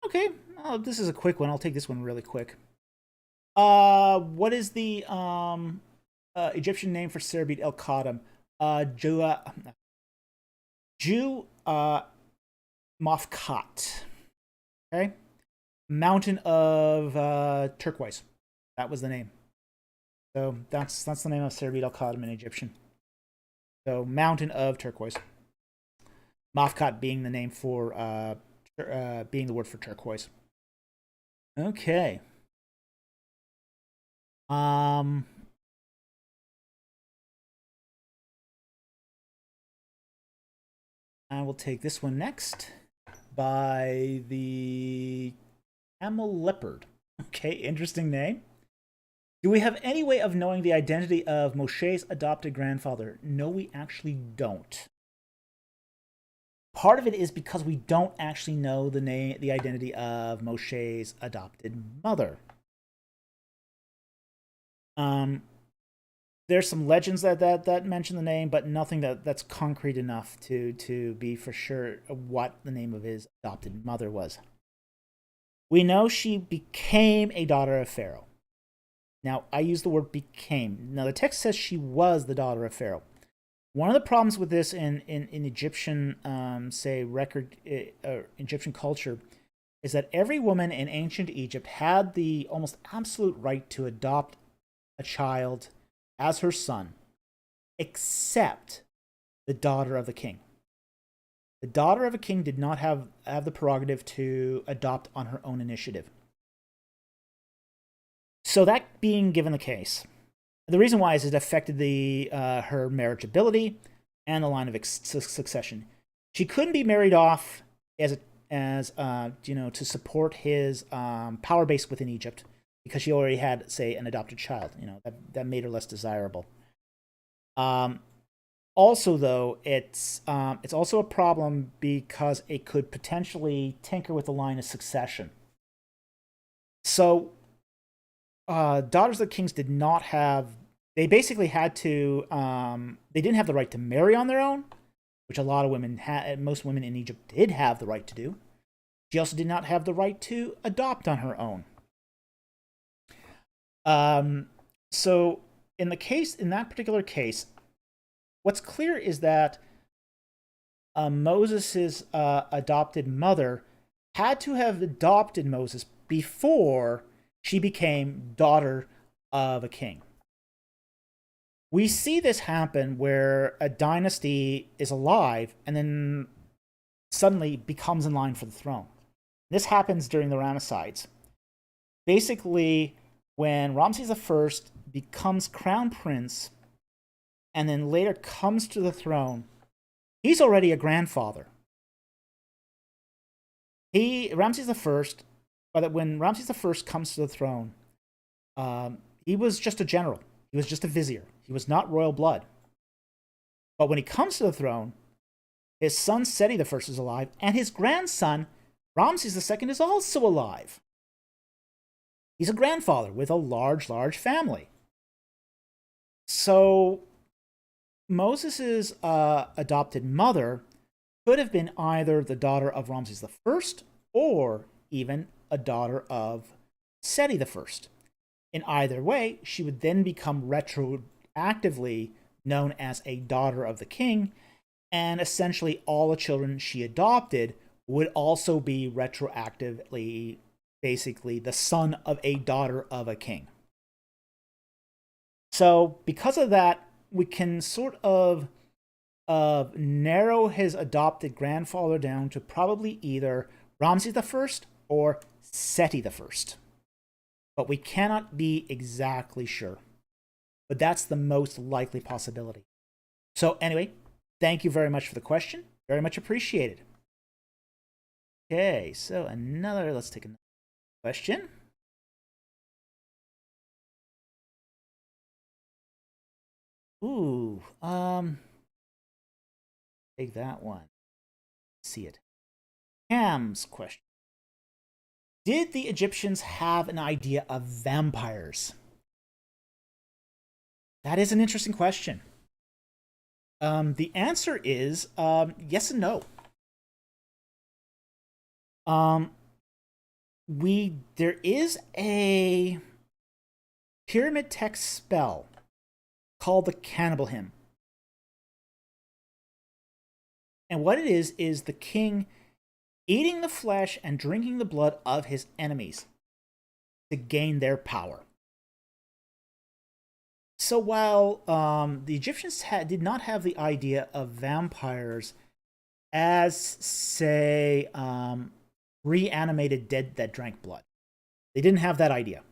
Speaker 1: Okay. This is a quick one. I'll take this one really quick. What is the Egyptian name for Cerbid El Qadam? Jew Mafkat. Okay. Mountain of Turquoise. That was the name. So that's the name of Cerbid El Qadam in Egyptian. So Mountain of Turquoise. Mafkat being the name for being the word for turquoise. Okay. I will take this one next by the Camel Leopard. Okay, interesting name. Do we have any way of knowing the identity of Moshe's adopted grandfather? No, we actually don't. Part of it is because we don't actually know the identity of Moshe's adopted mother. There's some legends that mention the name, but nothing that's concrete enough to be for sure what the name of his adopted mother was. We know she became a daughter of Pharaoh. Now, I use the word became. Now, the text says she was the daughter of Pharaoh. One of the problems with this in Egyptian, Egyptian culture, is that every woman in ancient Egypt had the almost absolute right to adopt a child as her son, except the daughter of the king. The daughter of a king did not have the prerogative to adopt on her own initiative. So that being given the case, the reason why is it affected her marriageability and the line of succession. She couldn't be married off to support his power base within Egypt because she already had, say, an adopted child. That made her less desirable. Also, though, it's also a problem because it could potentially tinker with the line of succession. So, daughters of the kings did not have. They basically had to. They didn't have the right to marry on their own, which a lot of women had. Most women in Egypt did have the right to do. She also did not have the right to adopt on her own. So in that particular case, what's clear is that Moses' adopted mother had to have adopted Moses before she became daughter of a king. We see this happen where a dynasty is alive and then suddenly becomes in line for the throne. This happens during the Ramessides. Basically, when Ramses I becomes crown prince and then later comes to the throne, he's already a grandfather. Ramses I, but when Ramses I comes to the throne, he was just a general. He was just a vizier. He was not royal blood. But when he comes to the throne, his son Seti the First is alive, and his grandson Ramses II is also alive. He's a grandfather with a large family. So Moses' adopted mother could have been either the daughter of Ramses I or even a daughter of Seti I. In either way, she would then become retroactively known as a daughter of the king, and essentially all the children she adopted would also be retroactively, basically, the son of a daughter of a king. So because of that, we can sort of narrow his adopted grandfather down to probably either Ramses I or Seti I. But we cannot be exactly sure. But that's the most likely possibility. So anyway, thank you very much for the question. Very much appreciated. Okay, so let's take another question. Ooh, take that one. See it. Cam's question. Did the Egyptians have an idea of vampires? That is an interesting question. The answer is yes and no. There is a pyramid text spell called the Cannibal Hymn. And what it is the king eating the flesh and drinking the blood of his enemies to gain their power. So while the Egyptians did not have the idea of vampires as, say, reanimated dead that drank blood, they didn't have that idea.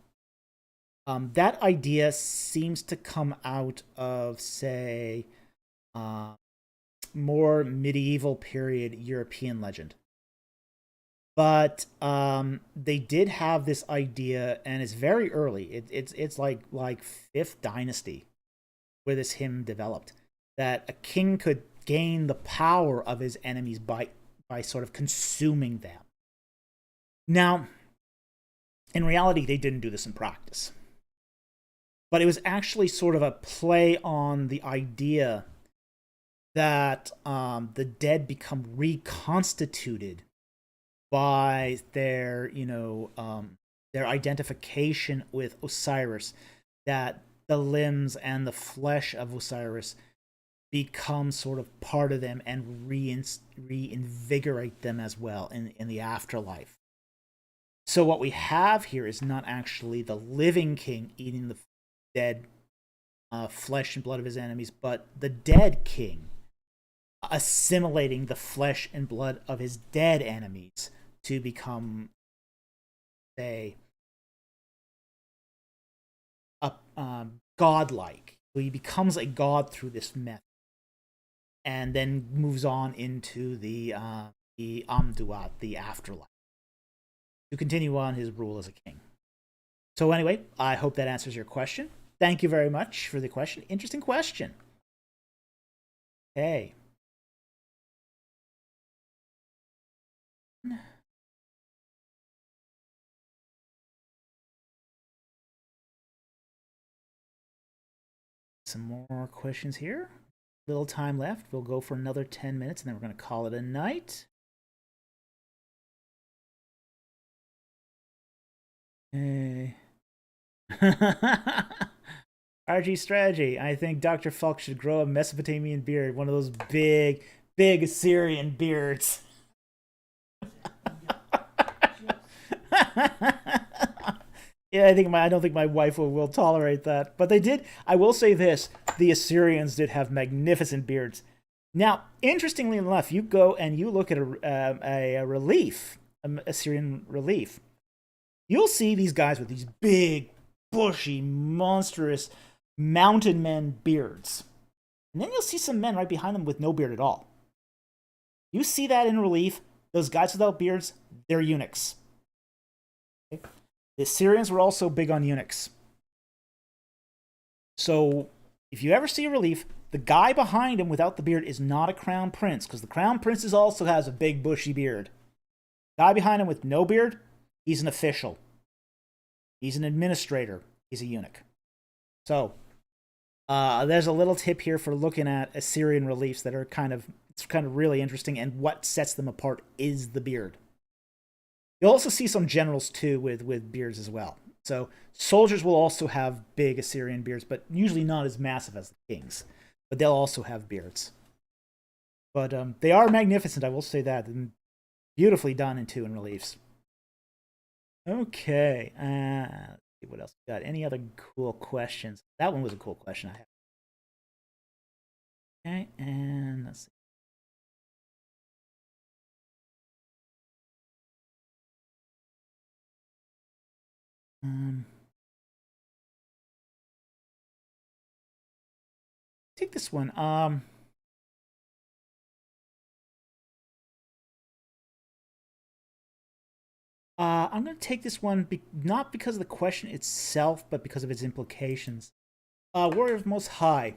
Speaker 1: That idea seems to come out of, say, more medieval period European legend. But they did have this idea, and it's very early. It's like 5th dynasty where this hymn developed, that a king could gain the power of his enemies by sort of consuming them. Now, in reality, they didn't do this in practice. But it was actually sort of a play on the idea that the dead become reconstituted by their identification with Osiris, that the limbs and the flesh of Osiris become sort of part of them and reinvigorate them as well in the afterlife. So what we have here is not actually the living king eating the dead flesh and blood of his enemies, but the dead king assimilating the flesh and blood of his dead enemies to become, say, godlike. So he becomes a god through this method, and then moves on into the Amduat, the afterlife, to continue on his rule as a king. So anyway, I hope that answers your question. Thank you very much for the question. Interesting question. Okay. Some more questions here. Little time left. We'll go for another 10 minutes, and then we're going to call it a night. Hey. RG strategy. I think Dr. Falk should grow a Mesopotamian beard, one of those big Assyrian beards. Yeah, I don't think my wife will tolerate that. But they did. I will say this: the Assyrians did have magnificent beards. Now, interestingly enough, you go and you look at a relief, an Assyrian relief. You'll see these guys with these big, bushy, monstrous mountain men beards, and then you'll see some men right behind them with no beard at all. You see that in relief. Those guys without beards, they're eunuchs. Okay? The Assyrians were also big on eunuchs. So if you ever see a relief, The guy behind him without the beard is not a crown prince, because the crown prince also has a big bushy beard. The guy behind him with no beard, he's an official. He's an administrator. He's a eunuch. So, there's a little tip here for looking at Assyrian reliefs that are kind of really interesting, and what sets them apart is the beard. You'll also see some generals too with beards as well. So soldiers will also have big Assyrian beards, but usually not as massive as the kings. But they'll also have beards. But they are magnificent, I will say that, and beautifully done in reliefs. Okay, let's see what else we got. Any other cool questions? That one was a cool question I have. Okay, and let's see. Take this one. I'm going to take this one not because of the question itself, but because of its implications. Warrior of Most High.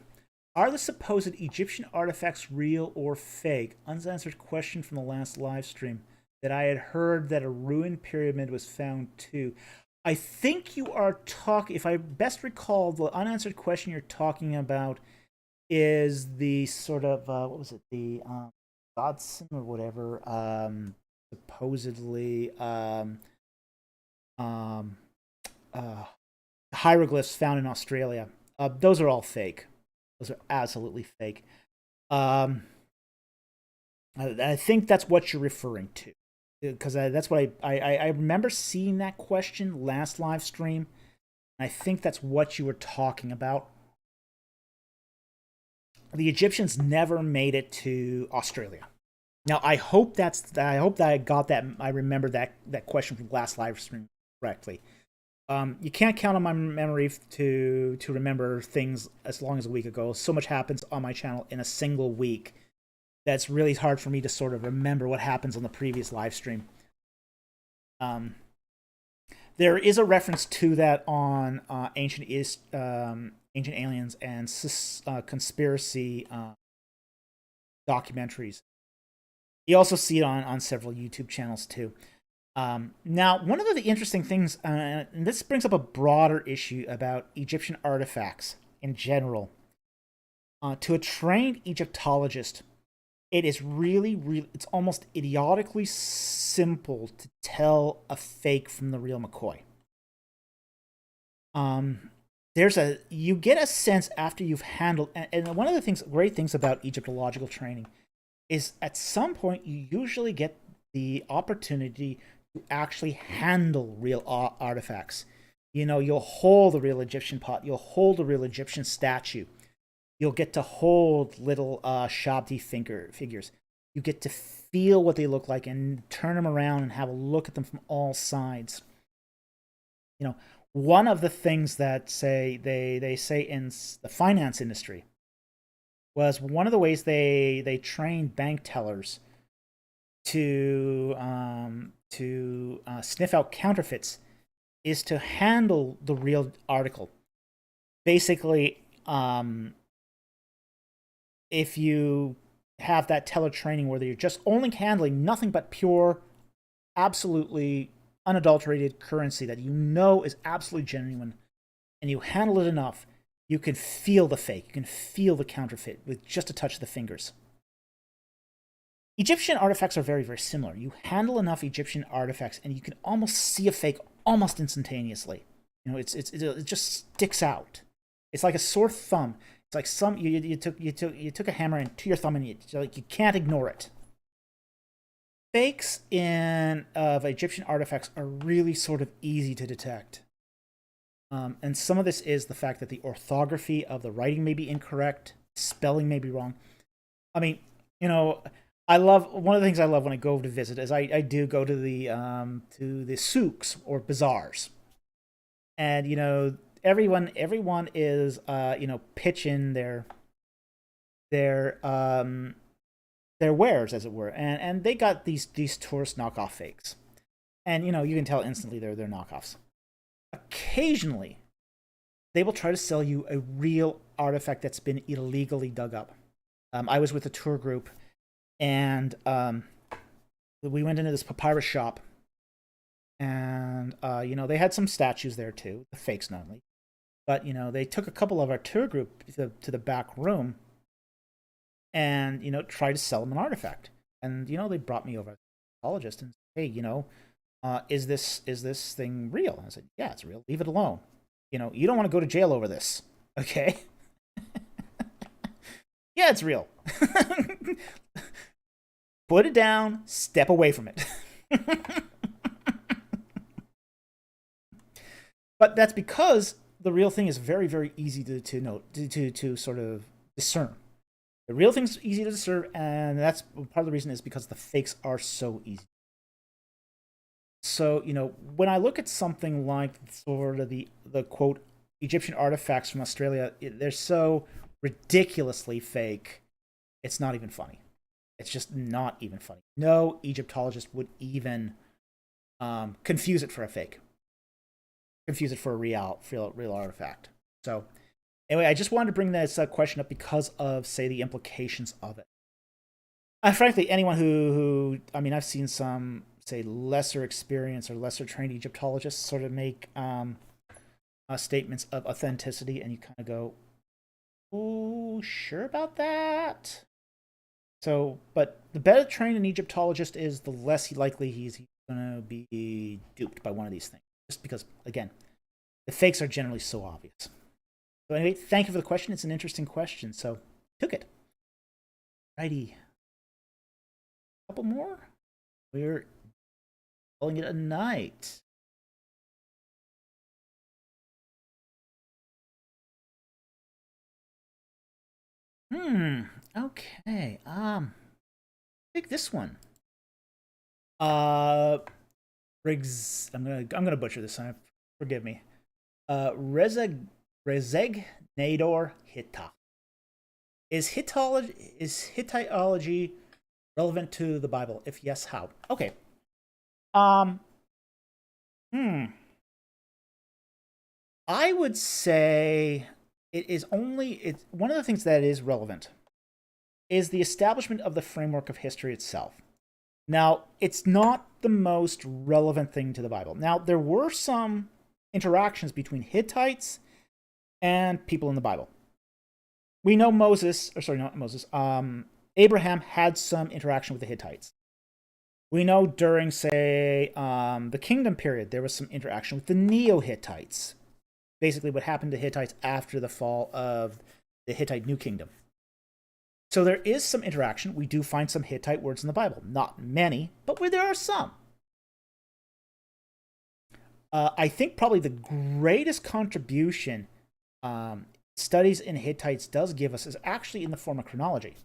Speaker 1: Are the supposed Egyptian artifacts real or fake? Unanswered question from the last live stream. That I had heard that a ruined pyramid was found too. I think you are talking, if I best recall, the unanswered question you're talking about is the sort of, what was it, the Godson or whatever, supposedly hieroglyphs found in Australia. Those are all fake. Those are absolutely fake. I think that's what you're referring to, because that's what I remember seeing that question last live stream. I think that's what you were talking about. The Egyptians never made it to Australia. Now, I hope that I got that. I remember that question from last live stream correctly. You can't count on my memory to remember things as long as a week ago. So much happens on my channel in a single week that's really hard for me to sort of remember what happens on the previous live stream. There is a reference to that on Ancient Aliens and conspiracy documentaries. You also see it on several YouTube channels too. Now, one of the interesting things, and this brings up a broader issue about Egyptian artifacts in general. To a trained Egyptologist, it is it's almost idiotically simple to tell a fake from the real McCoy. You get a sense after you've handled, and one of the great things about Egyptological training is at some point you usually get the opportunity to actually handle real artifacts. You know, you'll hold a real Egyptian pot, you'll hold a real Egyptian statue, you'll get to hold little Shabti figures. You get to feel what they look like and turn them around and have a look at them from all sides. You know, one of the things that they say in the finance industry was one of the ways they trained bank tellers to sniff out counterfeits is to handle the real article. Basically, if you have that teller training where you're just only handling nothing but pure, absolutely unadulterated currency that you know is absolutely genuine, and you handle it enough, you can feel the fake, you can feel the counterfeit with just a touch of the fingers. Egyptian artifacts are very, very similar. You handle enough Egyptian artifacts and you can almost see a fake almost instantaneously. You know, it just sticks out. It's like a sore thumb. It's like you took a hammer into your thumb and you can't ignore it. Fakes of Egyptian artifacts are really sort of easy to detect. And some of this is the fact that the orthography of the writing may be incorrect, spelling may be wrong. I mean, you know, one of the things I love when I go to visit is I do go to the souks or bazaars, and you know everyone is pitching their wares, as it were, and they got these tourist knockoff fakes, and you know you can tell instantly they're knockoffs. Occasionally, they will try to sell you a real artifact that's been illegally dug up. I was with a tour group, and we went into this papyrus shop, and they had some statues there too, the fakes not only, but they took a couple of our tour group to the back room, and tried to sell them an artifact, and they brought me over to the archaeologist and said, hey, is this thing real? And I said, yeah, it's real. Leave it alone. You don't want to go to jail over this, okay? Yeah, it's real. Put it down, step away from it. But that's because the real thing is very, very easy to note, to sort of discern. The real thing's easy to discern, and that's part of the reason is because the fakes are so easy. So, when I look at something like sort of the quote Egyptian artifacts from Australia, they're so ridiculously fake, it's not even funny. It's just not even funny. No Egyptologist would even confuse it for a fake. Confuse it for a real artifact. So, anyway, I just wanted to bring this question up because of, say, the implications of it. And frankly, anyone who I've seen some, say, lesser experienced or lesser trained Egyptologists sort of make statements of authenticity, and you kind of go, "Oh, sure about that?" So, but the better trained an Egyptologist is, the less likely he's going to be duped by one of these things. Just because, again, the fakes are generally so obvious. So anyway, thank you for the question. It's an interesting question, so took it. Righty. A couple more. We're calling it a night. Okay. Take this one. Riggs. I'm gonna butcher this. Forgive me. Rezeg Nador Hittite. Is Hittiteology relevant to the Bible? If yes, how? Okay. I would say it's one of the things that is relevant is the establishment of the framework of history itself. Now, it's not the most relevant thing to the Bible. Now, there were some interactions between Hittites and people in the Bible. We know Abraham had some interaction with the Hittites. We know during, say, the Kingdom period, there was some interaction with the Neo-Hittites. Basically what happened to Hittites after the fall of the Hittite New Kingdom. So there is some interaction. We do find some Hittite words in the Bible. Not many, but there are some. I think probably the greatest contribution studies in Hittites does give us is actually in the form of chronology.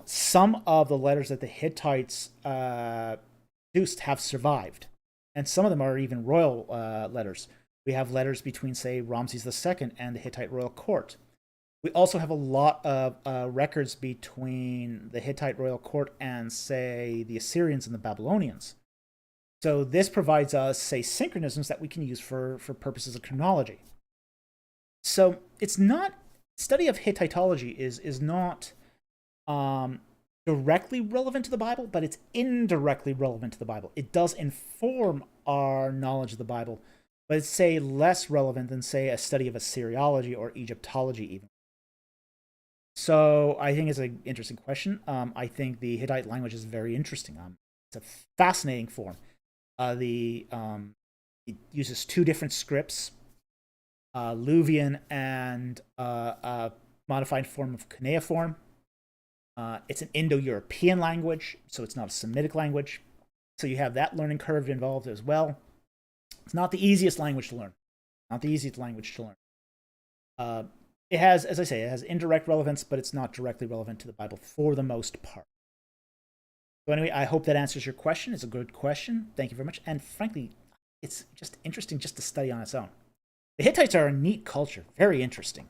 Speaker 1: Some of the letters that the Hittites produced have survived, and some of them are even royal letters. We have letters between, say, Ramses II and the Hittite royal court. We also have a lot of records between the Hittite royal court and, say, the Assyrians and the Babylonians. So this provides us, say, synchronisms that we can use for purposes of chronology. So it's not, study of Hittitology is not directly relevant to the Bible, but it's indirectly relevant to the Bible. It does inform our knowledge of the Bible, but it's, say, less relevant than, say, a study of Assyriology or Egyptology even. So I think it's an interesting question. I think the Hittite language is very interesting. It's a fascinating form. It uses two different scripts, Luvian and a modified form of cuneiform. It's an Indo-European language, so it's not a Semitic language. So you have that learning curve involved as well. It's not the easiest language to learn. It has, as I say, it has indirect relevance, but it's not directly relevant to the Bible for the most part. So anyway, I hope that answers your question. It's a good question. Thank you very much. And frankly, it's just interesting just to study on its own. The Hittites are a neat culture. Very interesting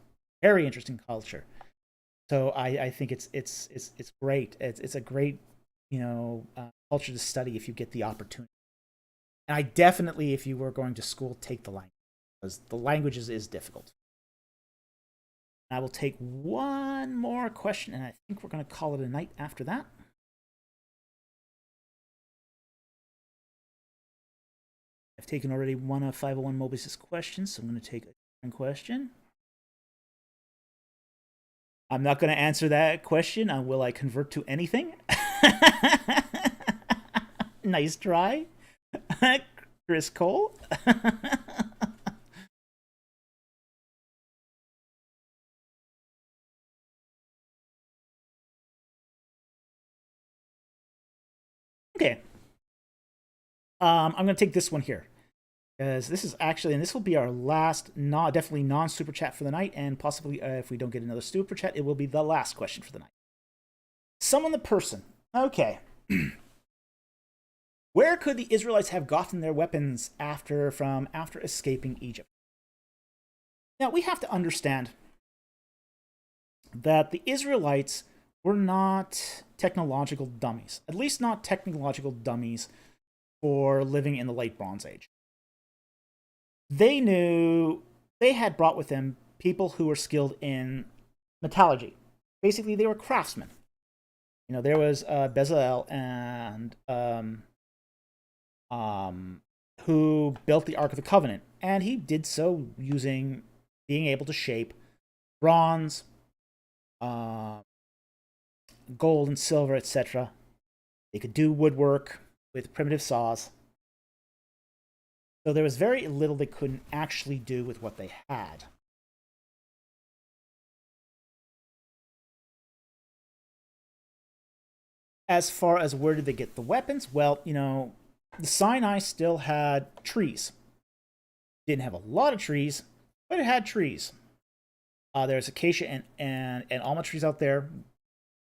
Speaker 1: culture. So I think it's great. It's a great culture to study if you get the opportunity. And I definitely, if you were going to school, take the language. because the language is difficult. I will take one more question, and I think we're going to call it a night after that. I've taken already one of 501 Mobius's questions, so I'm going to take a different question. I'm not going to answer that question. Will I convert to anything? Nice try, Chris Cole. Okay. I'm going to take this one here, because this is actually, and this will be our last, definitely non-super chat for the night, and possibly if we don't get another super chat, it will be the last question for the night. Summon the person. Okay. Where could the Israelites have gotten their weapons after escaping Egypt? Now, we have to understand that the Israelites were not technological dummies, at least not technological dummies for living in the late Bronze Age. They knew they had brought with them people who were skilled in metallurgy. Basically, they were craftsmen. You know, there was Bezalel and who built the Ark of the Covenant, and he did so using being able to shape bronze, gold and silver, etc. They could do woodwork with primitive saws. So there was very little they couldn't actually do with what they had. As far as where did they get the weapons? Well, you know, the Sinai still had trees. Didn't have a lot of trees, but it had trees. There's acacia and almond trees out there.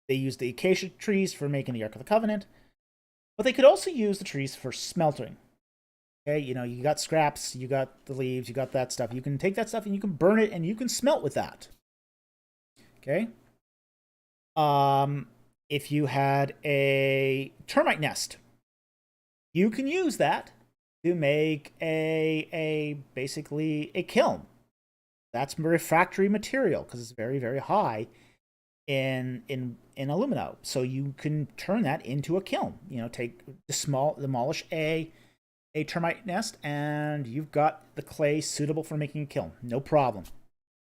Speaker 1: They used the acacia trees for making the Ark of the Covenant, but they could also use the trees for smelting. Okay, you know, you got scraps, you got the leaves, you got that stuff. You can take that stuff and you can burn it and you can smelt with that. Okay? If you had a termite nest, you can use that to make basically a kiln. That's refractory material because it's very, very high in alumina. So you can turn that into a kiln. You know, demolish a termite nest, and you've got the clay suitable for making a kiln. No problem.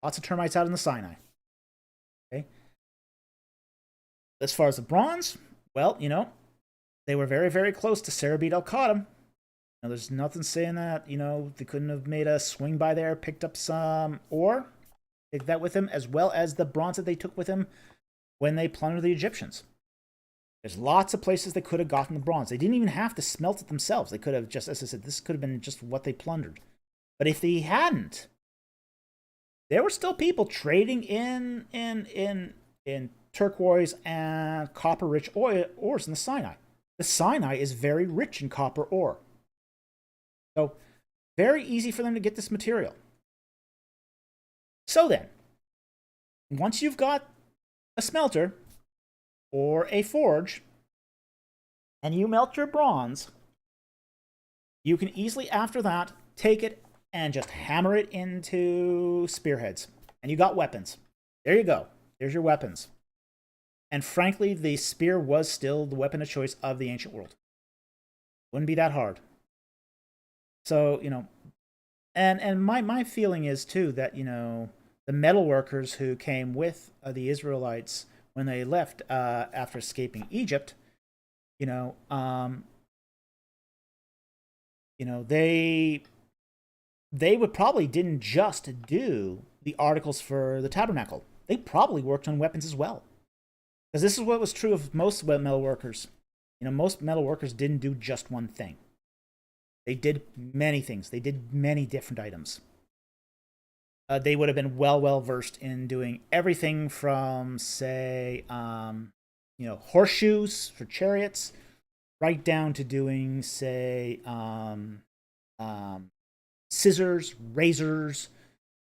Speaker 1: Lots of termites out in the Sinai. Okay. As far as the bronze, well, you know, they were very, very close to Cerebit al-Qadam. Now, there's nothing saying that, you know, they couldn't have made a swing by there, picked up some ore, take that with them, as well as the bronze that they took with them when they plundered the Egyptians. There's lots of places they could have gotten the bronze. They didn't even have to smelt it themselves. They could have just, as I said, this could have been just what they plundered. But if they hadn't, there were still people trading in turquoise and copper-rich ores in the Sinai. The Sinai is very rich in copper ore. So, very easy for them to get this material. So then, once you've got a smelter or a forge, and you melt your bronze, you can easily, after that, take it and just hammer it into spearheads. And you got weapons. There you go. There's your weapons. And frankly, the spear was still the weapon of choice of the ancient world. Wouldn't be that hard. So, you know, and my feeling is, too, that, you know, the metal workers who came with the Israelites when they left after escaping Egypt, they would probably didn't just do the articles for the tabernacle. They probably worked on weapons as well. Because this is what was true of most metal workers. You know, most metal workers didn't do just one thing. They did many things. They did many different items. They would have been well versed in doing everything from, say, horseshoes for chariots, right down to doing, say, scissors, razors.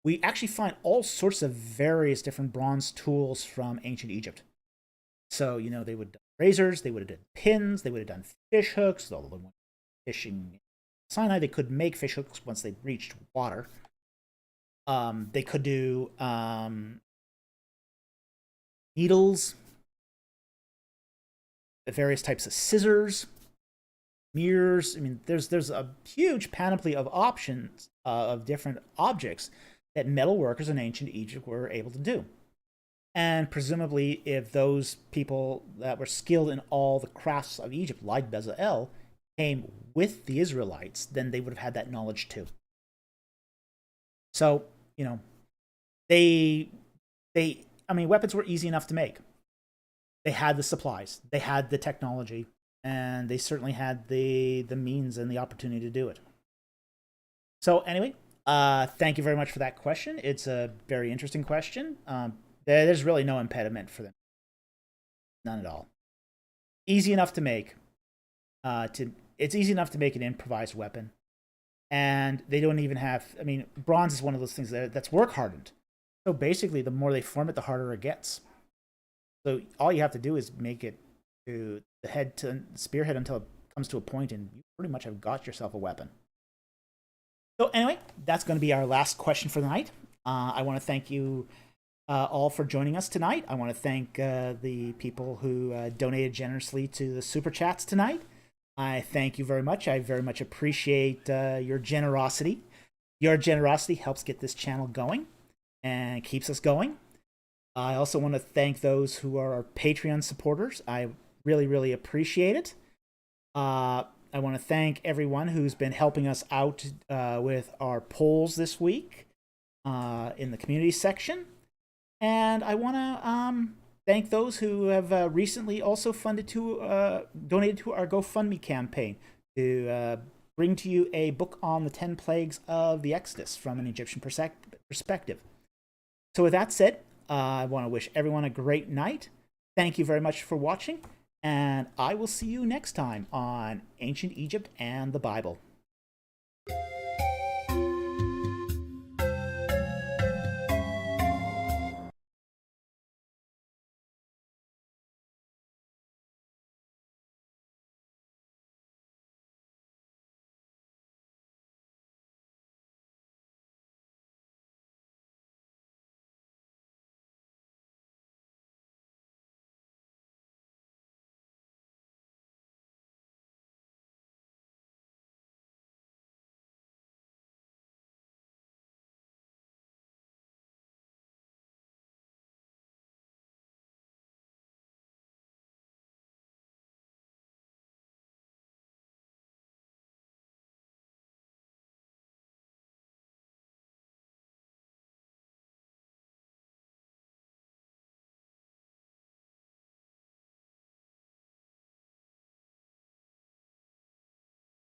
Speaker 1: We actually find all sorts of various different bronze tools from ancient Egypt. So, you know, they would have done razors, they would have done pins, they would have done fish hooks, although they went fishing in Sinai, they could make fish hooks once they reached water. They could do needles, various types of scissors, mirrors. I mean, there's a huge panoply of options of different objects that metal workers in ancient Egypt were able to do. And presumably, if those people that were skilled in all the crafts of Egypt, like Bezalel, came with the Israelites, then they would have had that knowledge too. So, you know, they I mean, weapons were easy enough to make. They had the supplies, they had the technology, and they certainly had the means and the opportunity to do it. So anyway, thank you very much for that question. It's a very interesting question. There's really no impediment for them, none at all. Easy enough to make. It's easy enough to make an improvised weapon, and they don't even have. I mean, bronze is one of those things that's work hardened. So basically, the more they form it, the harder it gets. So all you have to do is make it to the head to spearhead until it comes to a point, and you pretty much have got yourself a weapon. So anyway, that's going to be our last question for the night. I want to thank you all for joining us tonight. I want to thank the people who donated generously to the super chats tonight. I thank you very much. I very much appreciate your generosity. Your generosity helps get this channel going and keeps us going. I also want to thank those who are our Patreon supporters. I really, really appreciate it. I want to thank everyone who's been helping us out with our polls this week in the community section. And I want to thank those who have recently also donated to our GoFundMe campaign to bring to you a book on the 10 plagues of the Exodus from an Egyptian perspective. So with that said, I want to wish everyone a great night. Thank you very much for watching, and I will see you next time on Ancient Egypt and the Bible.